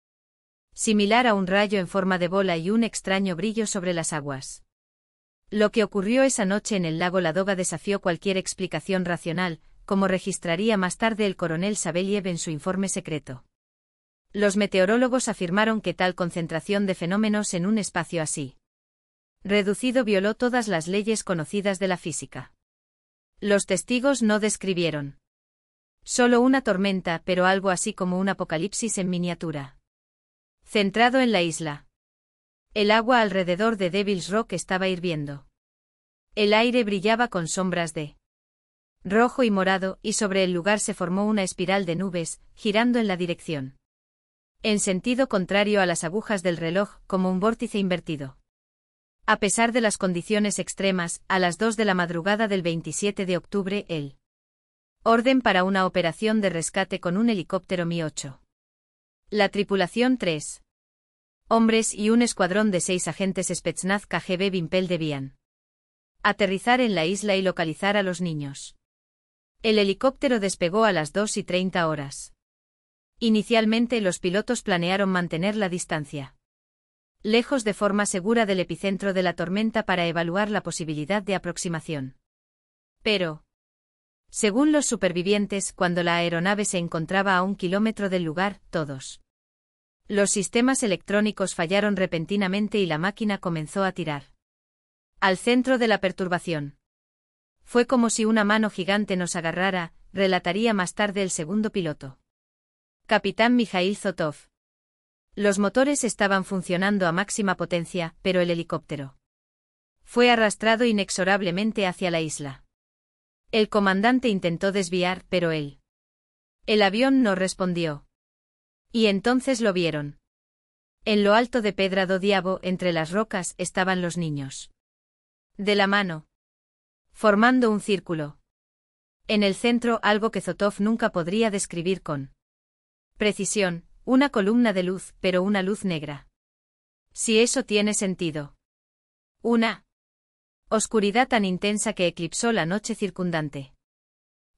Similar a un rayo en forma de bola y un extraño brillo sobre las aguas. Lo que ocurrió esa noche en el lago Ladoga desafió cualquier explicación racional, como registraría más tarde el coronel Sabeliev en su informe secreto. Los meteorólogos afirmaron que tal concentración de fenómenos en un espacio así reducido violó todas las leyes conocidas de la física. Los testigos no describieron solo una tormenta, pero algo así como un apocalipsis en miniatura, centrado en la isla. El agua alrededor de Devil's Rock estaba hirviendo. El aire brillaba con sombras de rojo y morado, y sobre el lugar se formó una espiral de nubes, girando en la dirección en sentido contrario a las agujas del reloj, como un vórtice invertido. A pesar de las condiciones extremas, a las 2 de la madrugada del 27 de octubre, el orden para una operación de rescate con un helicóptero Mi-8. La tripulación 3 hombres y un escuadrón de 6 agentes Spetsnaz KGB Vimpel debían aterrizar en la isla y localizar a los niños. El helicóptero despegó a las 2:30 horas. Inicialmente los pilotos planearon mantener la distancia lejos de forma segura del epicentro de la tormenta para evaluar la posibilidad de aproximación. Pero, según los supervivientes, cuando la aeronave se encontraba a 1 kilómetro del lugar, todos los sistemas electrónicos fallaron repentinamente y la máquina comenzó a tirar al centro de la perturbación. Fue como si una mano gigante nos agarrara, relataría más tarde el segundo piloto. Capitán Mikhail Zotov. Los motores estaban funcionando a máxima potencia, pero el helicóptero fue arrastrado inexorablemente hacia la isla. El comandante intentó desviar, pero el avión no respondió. Y entonces lo vieron. En lo alto de Pedra do Diabo, entre las rocas, estaban los niños. De la mano. Formando un círculo. En el centro, algo que Zotov nunca podría describir con precisión, una columna de luz, pero una luz negra. Si eso tiene sentido. Una oscuridad tan intensa que eclipsó la noche circundante.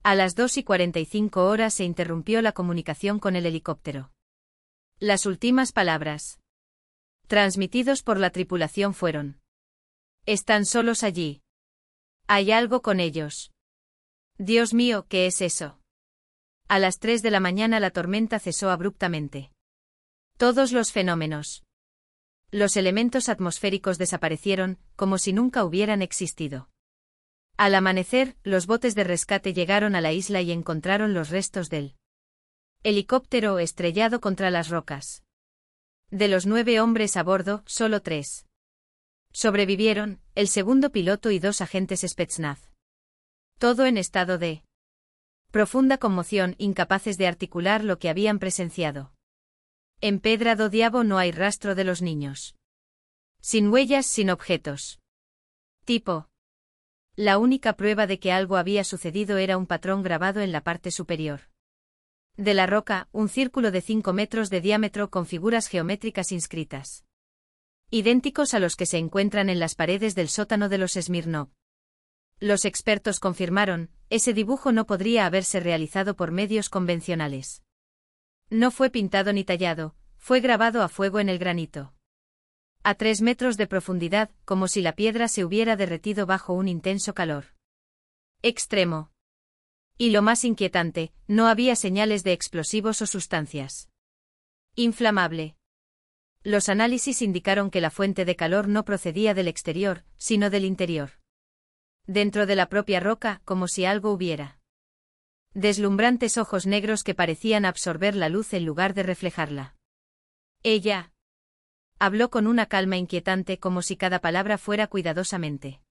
A las 2:45 horas se interrumpió la comunicación con el helicóptero. Las últimas palabras transmitidos por la tripulación fueron: están solos allí. Hay algo con ellos. Dios mío, ¿qué es eso? A las 3 de la mañana la tormenta cesó abruptamente. Todos los fenómenos. Los elementos atmosféricos desaparecieron, como si nunca hubieran existido. Al amanecer, los botes de rescate llegaron a la isla y encontraron los restos del helicóptero estrellado contra las rocas. De los 9 hombres a bordo, solo 3 sobrevivieron, el segundo piloto y 2 agentes Spetsnaz. Todo en estado de profunda conmoción, incapaces de articular lo que habían presenciado. En Pedra do Diabo no hay rastro de los niños. Sin huellas, sin objetos. Tipo. La única prueba de que algo había sucedido era un patrón grabado en la parte superior de la roca, un círculo de 5 metros de diámetro con figuras geométricas inscritas, idénticos a los que se encuentran en las paredes del sótano de los Smirnov. Los expertos confirmaron, ese dibujo no podría haberse realizado por medios convencionales. No fue pintado ni tallado, fue grabado a fuego en el granito. A 3 metros de profundidad, como si la piedra se hubiera derretido bajo un intenso calor extremo. Y lo más inquietante, no había señales de explosivos o sustancias inflamable. Los análisis indicaron que la fuente de calor no procedía del exterior, sino del interior. Dentro de la propia roca, como si algo hubiera. Deslumbrantes ojos negros que parecían absorber la luz en lugar de reflejarla. Ella habló con una calma inquietante, como si cada palabra fuera cuidadosamente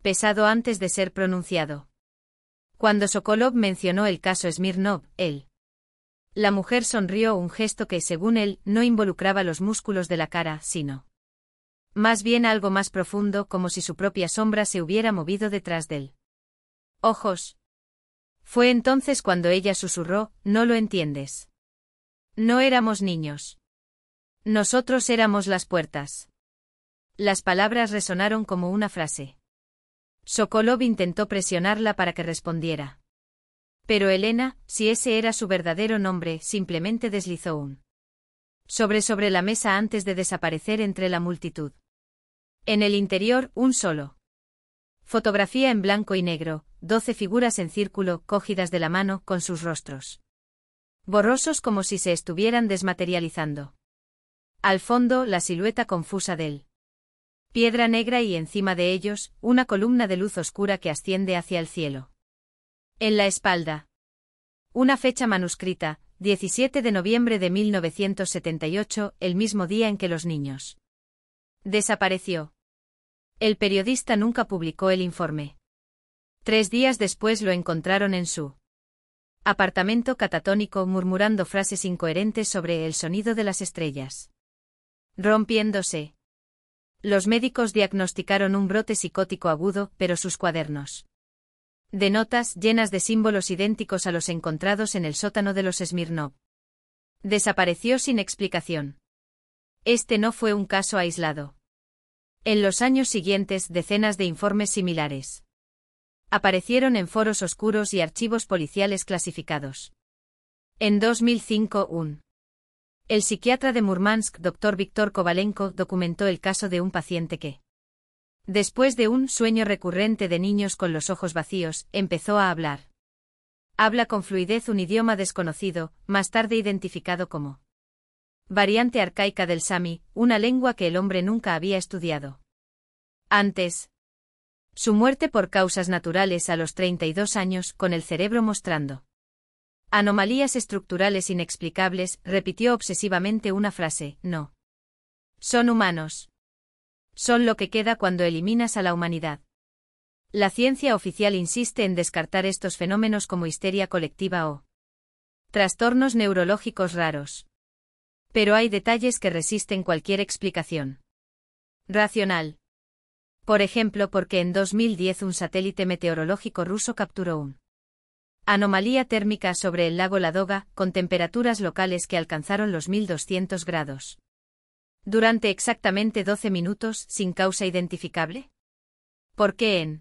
pesado antes de ser pronunciado. Cuando Sokolov mencionó el caso Smirnov, la mujer sonrió, un gesto que, según él, no involucraba los músculos de la cara, sino más bien algo más profundo, como si su propia sombra se hubiera movido detrás de él. Ojos. Fue entonces cuando ella susurró, no lo entiendes. No éramos niños. Nosotros éramos las puertas. Las palabras resonaron como una frase. Sokolov intentó presionarla para que respondiera. Pero Elena, si ese era su verdadero nombre, simplemente deslizó un sobre la mesa antes de desaparecer entre la multitud. En el interior, un solo. Fotografía en blanco y negro, 12 figuras en círculo, cogidas de la mano, con sus rostros borrosos como si se estuvieran desmaterializando. Al fondo, la silueta confusa del piedra negra y encima de ellos, una columna de luz oscura que asciende hacia el cielo. En la espalda. Una fecha manuscrita, 17 de noviembre de 1978, el mismo día en que los niños Desapareció. El periodista nunca publicó el informe. 3 días después lo encontraron en su apartamento catatónico murmurando frases incoherentes sobre el sonido de las estrellas. Rompiéndose. Los médicos diagnosticaron un brote psicótico agudo, pero sus cuadernos de notas, llenas de símbolos idénticos a los encontrados en el sótano de los Smirnov, desapareció sin explicación. Este no fue un caso aislado. En los años siguientes, decenas de informes similares aparecieron en foros oscuros y archivos policiales clasificados. En 2005, el psiquiatra de Murmansk, Dr. Viktor Kovalenko, documentó el caso de un paciente que, después de un sueño recurrente de niños con los ojos vacíos, empezó a hablar. Habla con fluidez un idioma desconocido, más tarde identificado como variante arcaica del sami, una lengua que el hombre nunca había estudiado antes. Su muerte por causas naturales a los 32 años, con el cerebro mostrando anomalías estructurales inexplicables, repitió obsesivamente una frase: no. Son humanos. Son lo que queda cuando eliminas a la humanidad. La ciencia oficial insiste en descartar estos fenómenos como histeria colectiva o trastornos neurológicos raros. Pero hay detalles que resisten cualquier explicación racional. Por ejemplo, porque en 2010 un satélite meteorológico ruso capturó una anomalía térmica sobre el lago Ladoga, con temperaturas locales que alcanzaron los 1200 grados. Durante exactamente 12 minutos, sin causa identificable. ¿Por qué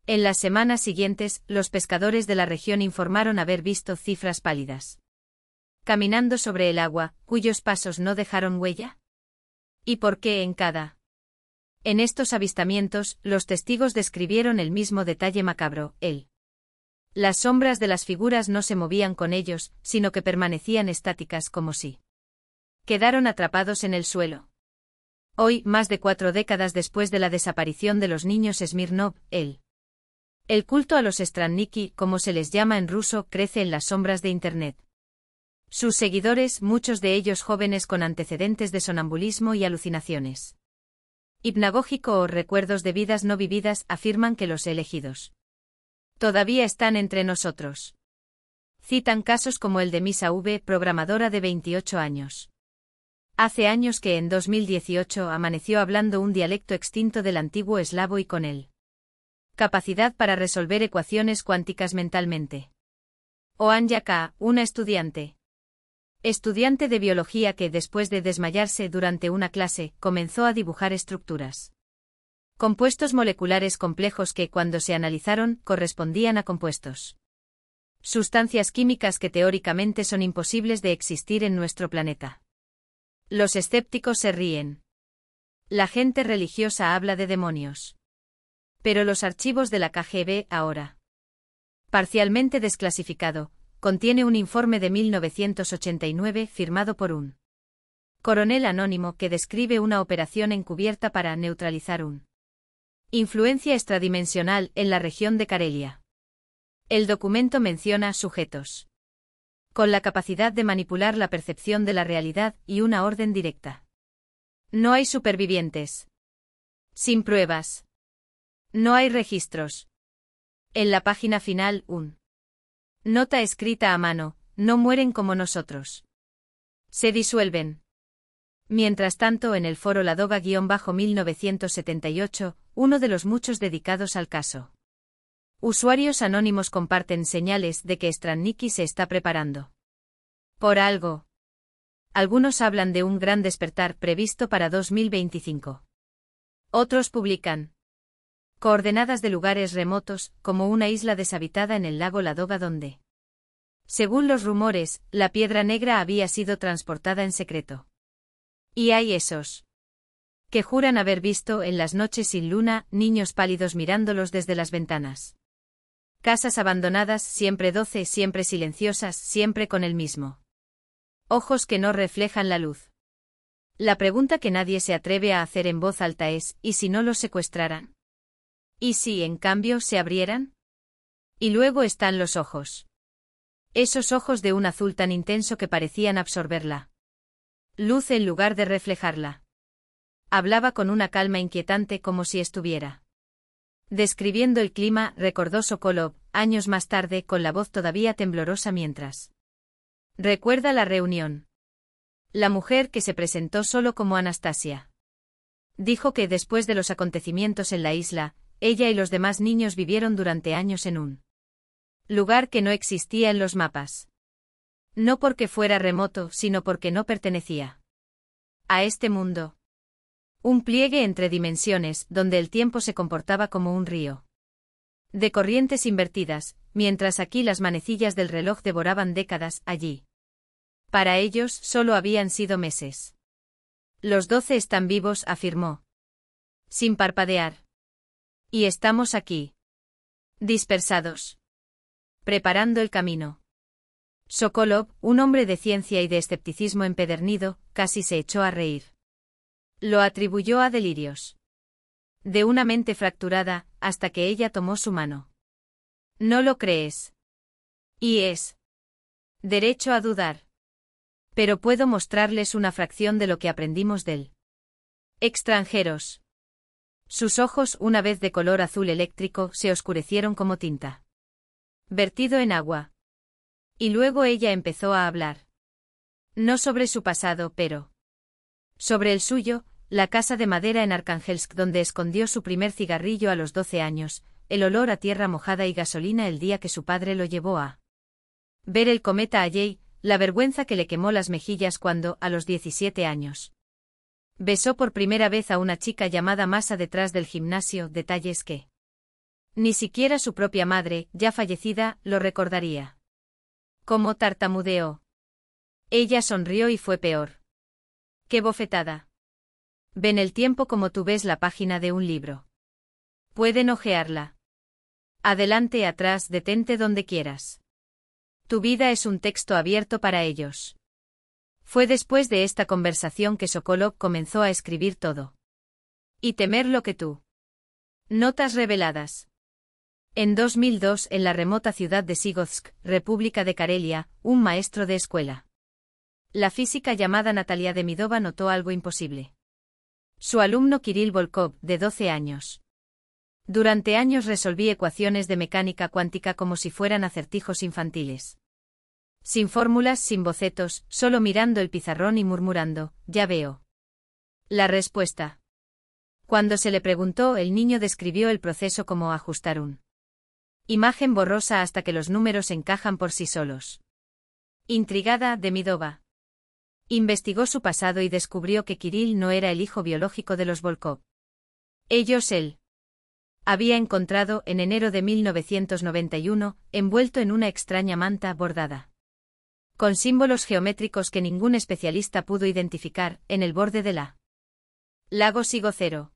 en las semanas siguientes, los pescadores de la región informaron haber visto cifras pálidas caminando sobre el agua, cuyos pasos no dejaron huella? ¿Y por qué en estos avistamientos, los testigos describieron el mismo detalle macabro: las sombras de las figuras no se movían con ellos, sino que permanecían estáticas, como si quedaron atrapados en el suelo. Hoy, más de 4 décadas después de la desaparición de los niños Smirnov, el culto a los Stranniki, como se les llama en ruso, crece en las sombras de Internet. Sus seguidores, muchos de ellos jóvenes con antecedentes de sonambulismo y alucinaciones hipnagógico o recuerdos de vidas no vividas, afirman que los elegidos todavía están entre nosotros. Citan casos como el de Misa V, programadora de 28 años. Hace años que en 2018 amaneció hablando un dialecto extinto del antiguo eslavo y con él capacidad para resolver ecuaciones cuánticas mentalmente. O Anja K., una estudiante de biología que, después de desmayarse durante una clase, comenzó a dibujar estructuras. Compuestos moleculares complejos que, cuando se analizaron, correspondían a compuestos. Sustancias químicas que teóricamente son imposibles de existir en nuestro planeta. Los escépticos se ríen. La gente religiosa habla de demonios. Pero los archivos de la KGB, ahora parcialmente desclasificado, contiene un informe de 1989 firmado por un coronel anónimo que describe una operación encubierta para neutralizar una influencia extradimensional en la región de Karelia. El documento menciona sujetos con la capacidad de manipular la percepción de la realidad y una orden directa. No hay supervivientes. Sin pruebas. No hay registros. En la página final, nota escrita a mano: no mueren como nosotros. Se disuelven. Mientras tanto, en el foro Ladoga-1978, uno de los muchos dedicados al caso, usuarios anónimos comparten señales de que Stranniki se está preparando por algo. Algunos hablan de un gran despertar previsto para 2025. Otros publican coordenadas de lugares remotos, como una isla deshabitada en el lago Ladoga donde, según los rumores, la piedra negra había sido transportada en secreto. Y hay esos que juran haber visto, en las noches sin luna, niños pálidos mirándolos desde las ventanas. Casas abandonadas, siempre 12, siempre silenciosas, siempre con el mismo ojos que no reflejan la luz. La pregunta que nadie se atreve a hacer en voz alta es: ¿y si no los secuestraran? ¿Y si, en cambio, se abrieran? Y luego están los ojos. Esos ojos de un azul tan intenso que parecían absorberla luz en lugar de reflejarla. Hablaba con una calma inquietante como si estuviera describiendo el clima, recordó Sokolov, años más tarde con la voz todavía temblorosa mientras recuerda la reunión. La mujer que se presentó solo como Anastasia. Dijo que después de los acontecimientos en la isla, ella y los demás niños vivieron durante años en un lugar que no existía en los mapas. No porque fuera remoto, sino porque no pertenecía a este mundo. Un pliegue entre dimensiones, donde el tiempo se comportaba como un río de corrientes invertidas, mientras aquí las manecillas del reloj devoraban décadas, allí. Para ellos solo habían sido meses. Los 12 están vivos, afirmó. Sin parpadear. Y estamos aquí. Dispersados. Preparando el camino. Sokolov, un hombre de ciencia y de escepticismo empedernido, casi se echó a reír. Lo atribuyó a delirios. De una mente fracturada, hasta que ella tomó su mano. ¿No lo crees? Y es derecho a dudar. Pero puedo mostrarles una fracción de lo que aprendimos del extranjeros. Sus ojos, una vez de color azul eléctrico, se oscurecieron como tinta vertido en agua. Y luego ella empezó a hablar. No sobre su pasado, pero sobre el suyo, la casa de madera en Archangelsk donde escondió su primer cigarrillo a los 12 años, el olor a tierra mojada y gasolina el día que su padre lo llevó a ver el cometa Halley, la vergüenza que le quemó las mejillas cuando, a los 17 años, besó por primera vez a una chica llamada Masa detrás del gimnasio, detalles que ni siquiera su propia madre, ya fallecida, lo recordaría. ¿Cómo tartamudeó? Ella sonrió y fue peor. ¡Qué bofetada! Ven el tiempo como tú ves la página de un libro. Pueden ojearla. Adelante, atrás, detente donde quieras. Tu vida es un texto abierto para ellos. Fue después de esta conversación que Sokolov comenzó a escribir todo. Y temer lo que tú. Notas reveladas. En 2002, en la remota ciudad de Sigovsk, República de Karelia, un maestro de escuela. La física llamada Natalia Demidova notó algo imposible. Su alumno Kirill Volkov, de 12 años. Durante años resolví ecuaciones de mecánica cuántica como si fueran acertijos infantiles. Sin fórmulas, sin bocetos, solo mirando el pizarrón y murmurando, ya veo. La respuesta. Cuando se le preguntó, el niño describió el proceso como ajustar un imagen borrosa hasta que los números encajan por sí solos. Intrigada, Demidova investigó su pasado y descubrió que Kirill no era el hijo biológico de los Volkov. Él había encontrado en enero de 1991, envuelto en una extraña manta bordada con símbolos geométricos que ningún especialista pudo identificar, en el borde de la lago Sigocero.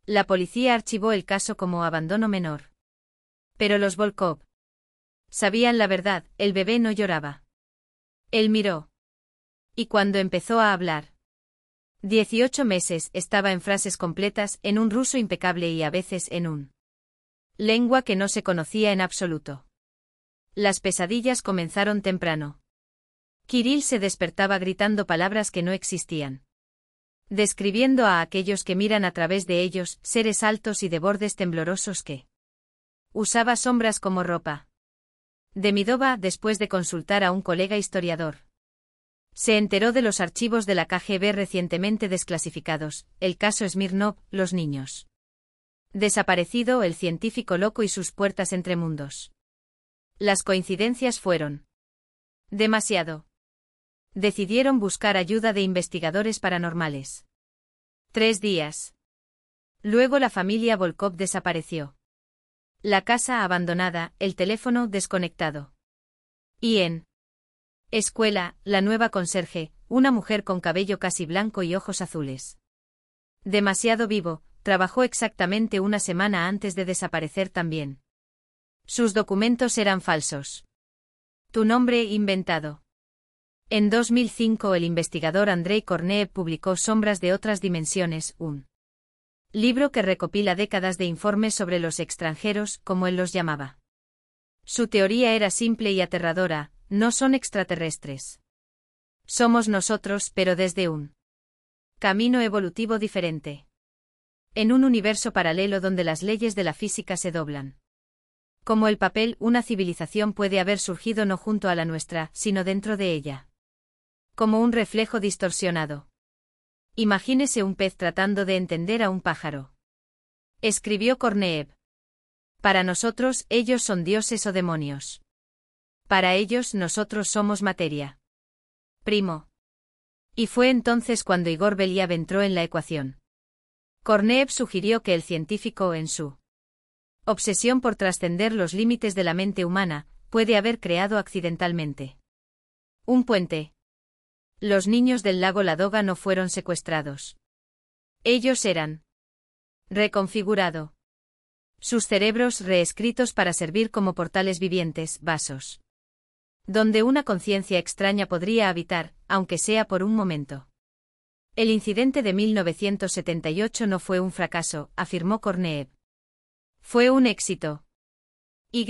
La policía archivó el caso como abandono menor. Pero los Volkov sabían la verdad, el bebé no lloraba. Él miró. Y cuando empezó a hablar. 18 meses, estaba en frases completas, en un ruso impecable y a veces en un lengua que no se conocía en absoluto. Las pesadillas comenzaron temprano. Kirill se despertaba gritando palabras que no existían. Describiendo a aquellos que miran a través de ellos, seres altos y de bordes temblorosos que usaba sombras como ropa. Demidova, después de consultar a un colega historiador, se enteró de los archivos de la KGB recientemente desclasificados, el caso Smirnov, los niños. Desaparecido, el científico loco y sus puertas entre mundos. Las coincidencias fueron demasiado. Decidieron buscar ayuda de investigadores paranormales. 3 días. Luego la familia Volkov desapareció. La casa abandonada, el teléfono desconectado. Y en escuela, la nueva conserje, una mujer con cabello casi blanco y ojos azules. Demasiado vivo, trabajó exactamente una semana antes de desaparecer también. Sus documentos eran falsos. Tu nombre inventado. En 2005 el investigador Andrei Korneev publicó Sombras de otras dimensiones, un libro que recopila décadas de informes sobre los extranjeros, como él los llamaba. Su teoría era simple y aterradora: no son extraterrestres. Somos nosotros, pero desde un Camino evolutivo diferente. En un universo paralelo donde las leyes de la física se doblan. Como el papel, una civilización puede haber surgido no junto a la nuestra, sino dentro de ella. Como un reflejo distorsionado. Imagínese un pez tratando de entender a un pájaro. Escribió Korneev. Para nosotros, ellos son dioses o demonios. Para ellos, nosotros somos materia. Primo. Y fue entonces cuando Igor Believ entró en la ecuación. Korneev sugirió que el científico, en su obsesión por trascender los límites de la mente humana, puede haber creado accidentalmente un puente. Los niños del lago Ladoga no fueron secuestrados. Ellos eran reconfigurado. Sus cerebros reescritos para servir como portales vivientes, vasos. Donde una conciencia extraña podría habitar, aunque sea por un momento. El incidente de 1978 no fue un fracaso, afirmó Korneev. Fue un éxito. Y.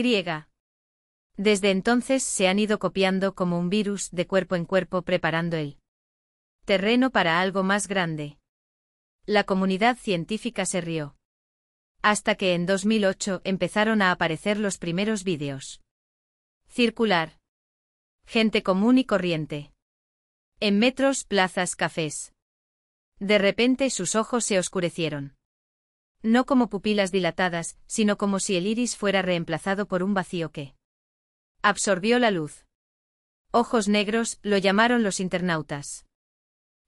Desde entonces se han ido copiando como un virus de cuerpo en cuerpo preparando el terreno para algo más grande. La comunidad científica se rió. Hasta que en 2008 empezaron a aparecer los primeros vídeos. Circular. Gente común y corriente. En metros, plazas, cafés. De repente sus ojos se oscurecieron. No como pupilas dilatadas, sino como si el iris fuera reemplazado por un vacío que absorbió la luz. Ojos negros, lo llamaron los internautas.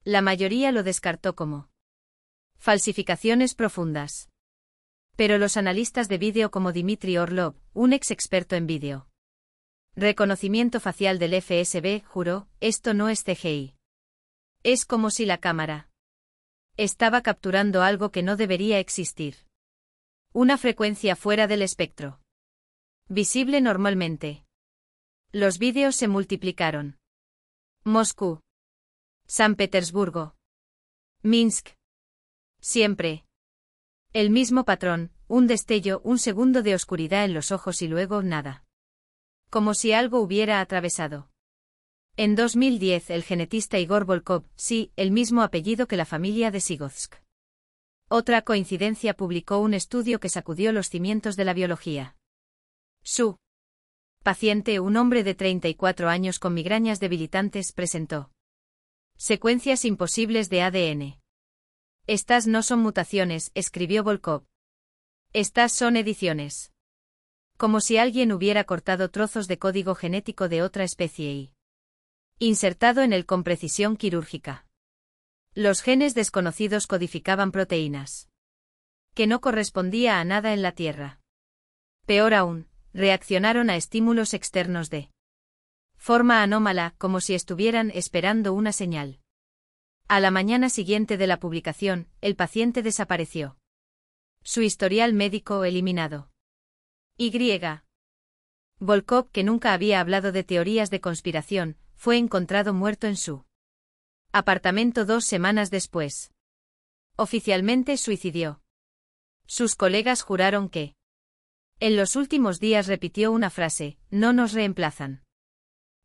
La mayoría lo descartó como falsificaciones profundas. Pero los analistas de vídeo como Dmitry Orlov, un ex experto en vídeo reconocimiento facial del FSB, juró, esto no es CGI. Es como si la cámara estaba capturando algo que no debería existir. Una frecuencia fuera del espectro. Visible normalmente. Los vídeos se multiplicaron. Moscú. San Petersburgo. Minsk. Siempre. El mismo patrón, un destello, un segundo de oscuridad en los ojos y luego nada. Como si algo hubiera atravesado. En 2010 el genetista Igor Volkov, sí, el mismo apellido que la familia de Sigovsk. Otra coincidencia publicó un estudio que sacudió los cimientos de la biología. Su paciente, un hombre de 34 años con migrañas debilitantes, presentó secuencias imposibles de ADN. Estas no son mutaciones, escribió Volkov. Estas son ediciones. Como si alguien hubiera cortado trozos de código genético de otra especie y insertado en él con precisión quirúrgica. Los genes desconocidos codificaban proteínas que no correspondía a nada en la Tierra. Peor aún, reaccionaron a estímulos externos de forma anómala, como si estuvieran esperando una señal. A la mañana siguiente de la publicación, el paciente desapareció. Su historial médico eliminado. Y. Volkov, que nunca había hablado de teorías de conspiración, fue encontrado muerto en su apartamento 2 semanas después. Oficialmente suicidió. Sus colegas juraron que en los últimos días repitió una frase, no nos reemplazan.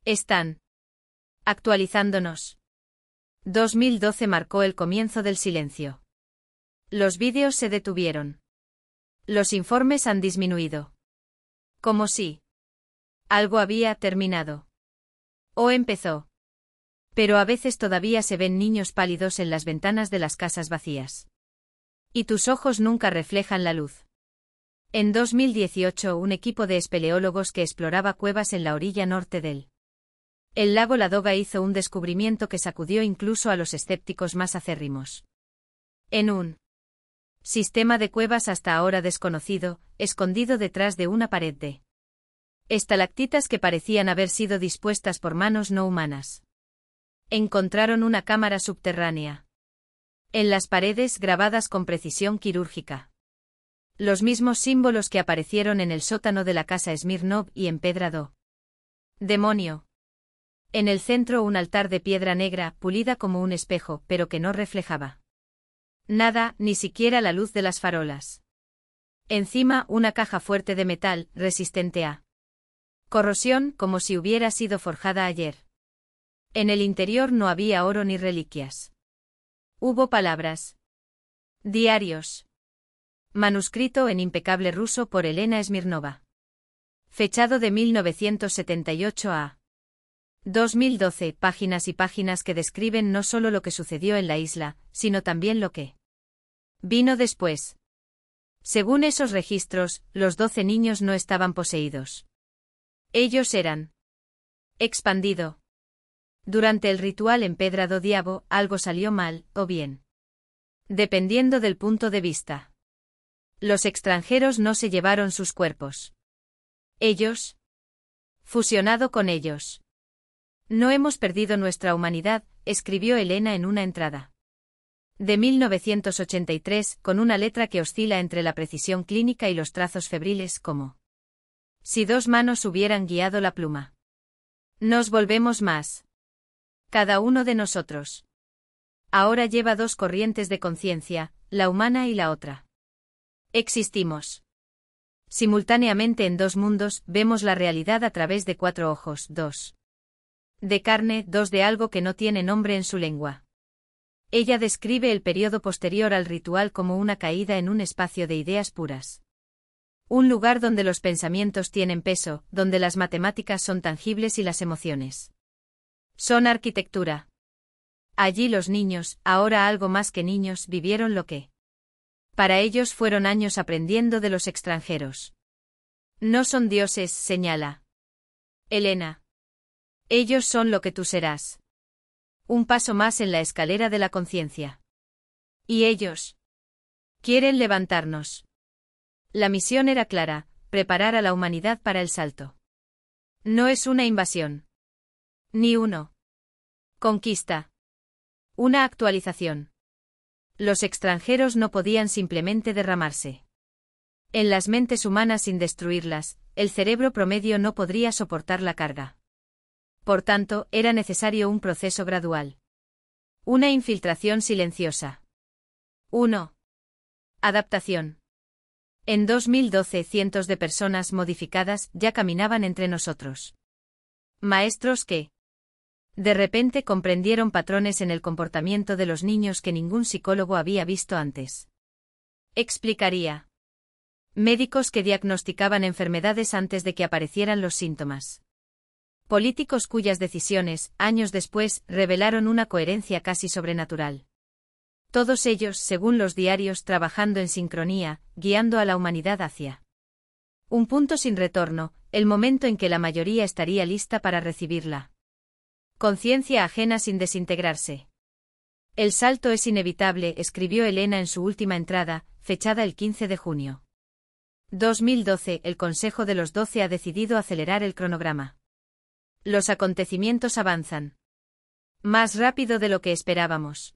Están actualizándonos. 2012 marcó el comienzo del silencio. Los vídeos se detuvieron. Los informes han disminuido. Como si algo había terminado. O empezó. Pero a veces todavía se ven niños pálidos en las ventanas de las casas vacías. Y tus ojos nunca reflejan la luz. En 2018 un equipo de espeleólogos que exploraba cuevas en la orilla norte del lago Ladoga hizo un descubrimiento que sacudió incluso a los escépticos más acérrimos. En un sistema de cuevas hasta ahora desconocido, escondido detrás de una pared de estalactitas que parecían haber sido dispuestas por manos no humanas. Encontraron una cámara subterránea. En las paredes grabadas con precisión quirúrgica. Los mismos símbolos que aparecieron en el sótano de la casa Smirnov y en Pedrado. Demonio. En el centro un altar de piedra negra, pulida como un espejo, pero que no reflejaba nada, ni siquiera la luz de las farolas. Encima una caja fuerte de metal, resistente a corrosión, como si hubiera sido forjada ayer. En el interior no había oro ni reliquias. Hubo palabras. Diarios. Manuscrito en impecable ruso por Elena Smirnova. Fechado de 1978 a 2012, páginas y páginas que describen no solo lo que sucedió en la isla, sino también lo que vino después. Según esos registros, los 12 niños no estaban poseídos. Ellos eran expandido. Durante el ritual en Pedra do Diabo, algo salió mal, o bien. Dependiendo del punto de vista. Los extranjeros no se llevaron sus cuerpos. Ellos. Fusionado con ellos. No hemos perdido nuestra humanidad, escribió Elena en una entrada de 1983, con una letra que oscila entre la precisión clínica y los trazos febriles como si dos manos hubieran guiado la pluma. Nos volvemos más. Cada uno de nosotros. Ahora lleva dos corrientes de conciencia, la humana y la otra. Existimos. Simultáneamente en dos mundos, vemos la realidad a través de cuatro ojos, dos. De carne, dos de algo que no tiene nombre en su lengua. Ella describe el periodo posterior al ritual como una caída en un espacio de ideas puras. Un lugar donde los pensamientos tienen peso, donde las matemáticas son tangibles y las emociones son arquitectura. Allí los niños, ahora algo más que niños, vivieron lo que para ellos fueron años aprendiendo de los extranjeros. No son dioses, señala Elena. Ellos son lo que tú serás. Un paso más en la escalera de la conciencia. Y ellos quieren levantarnos. La misión era clara, preparar a la humanidad para el salto. No es una invasión. Ni uno. Conquista. Una actualización. Los extranjeros no podían simplemente derramarse en las mentes humanas sin destruirlas, el cerebro promedio no podría soportar la carga. Por tanto, era necesario un proceso gradual. Una infiltración silenciosa. 1. Adaptación. En 2012 cientos de personas modificadas ya caminaban entre nosotros. Maestros que, de repente, comprendieron patrones en el comportamiento de los niños que ningún psicólogo había visto antes. Explicaría. Médicos que diagnosticaban enfermedades antes de que aparecieran los síntomas. Políticos cuyas decisiones, años después, revelaron una coherencia casi sobrenatural. Todos ellos, según los diarios, trabajando en sincronía, guiando a la humanidad hacia un punto sin retorno, el momento en que la mayoría estaría lista para recibirla. Conciencia ajena sin desintegrarse. El salto es inevitable, escribió Elena en su última entrada, fechada el 15 de junio. 2012, el Consejo de los 12 ha decidido acelerar el cronograma. Los acontecimientos avanzan más rápido de lo que esperábamos.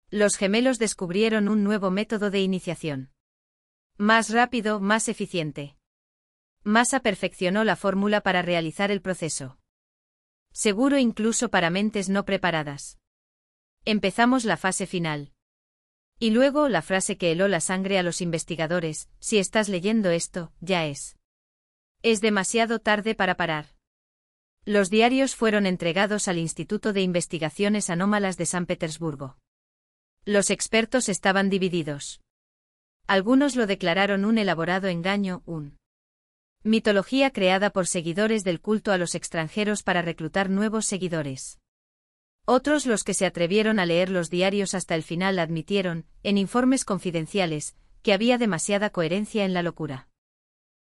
Los gemelos descubrieron un nuevo método de iniciación. Más rápido, más eficiente. Massa perfeccionó la fórmula para realizar el proceso. Seguro incluso para mentes no preparadas. Empezamos la fase final. Y luego la frase que heló la sangre a los investigadores: si estás leyendo esto, ya es. Es demasiado tarde para parar. Los diarios fueron entregados al Instituto de Investigaciones Anómalas de San Petersburgo. Los expertos estaban divididos. Algunos lo declararon un elaborado engaño, un mitología creada por seguidores del culto a los extranjeros para reclutar nuevos seguidores. Otros, los que se atrevieron a leer los diarios hasta el final, admitieron, en informes confidenciales, que había demasiada coherencia en la locura.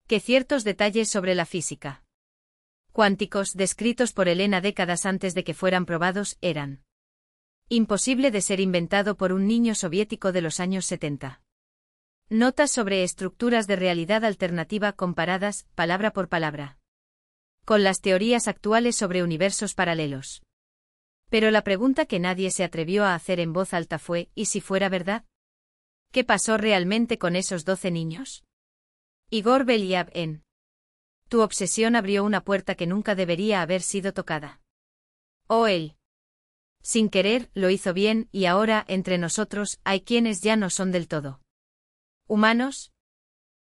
Que ciertos detalles sobre la física cuánticos, descritos por Elena décadas antes de que fueran probados, eran imposible de ser inventado por un niño soviético de los años 70. Notas sobre estructuras de realidad alternativa comparadas, palabra por palabra, con las teorías actuales sobre universos paralelos. Pero la pregunta que nadie se atrevió a hacer en voz alta fue: ¿y si fuera verdad? ¿Qué pasó realmente con esos 12 niños? Igor Belyaev en Tu obsesión abrió una puerta que nunca debería haber sido tocada. O él. Sin querer, lo hizo bien, y ahora, entre nosotros, hay quienes ya no son del todo humanos.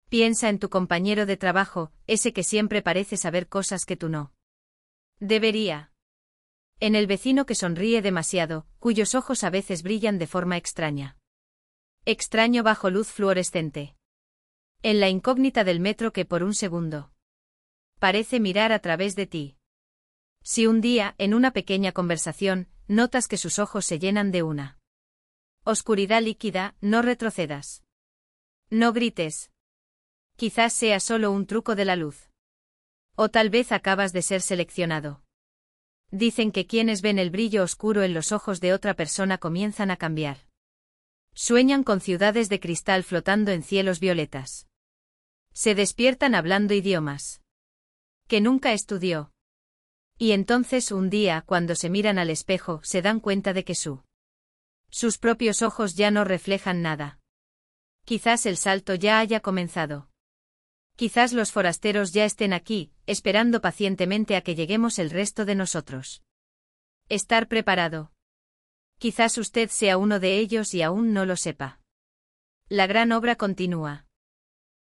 Piensa en tu compañero de trabajo, ese que siempre parece saber cosas que tú no. Debería. En el vecino que sonríe demasiado, cuyos ojos a veces brillan de forma extraña. Extraño bajo luz fluorescente. En la incógnita del metro que por un segundo parece mirar a través de ti. Si un día, en una pequeña conversación, notas que sus ojos se llenan de una oscuridad líquida, no retrocedas. No grites. Quizás sea solo un truco de la luz. O tal vez acabas de ser seleccionado. Dicen que quienes ven el brillo oscuro en los ojos de otra persona comienzan a cambiar. Sueñan con ciudades de cristal flotando en cielos violetas. Se despiertan hablando idiomas que nunca estudió. Y entonces un día, cuando se miran al espejo, se dan cuenta de que sus propios ojos ya no reflejan nada. Quizás el salto ya haya comenzado. Quizás los forasteros ya estén aquí, esperando pacientemente a que lleguemos el resto de nosotros. Estar preparado. Quizás usted sea uno de ellos y aún no lo sepa. La gran obra continúa.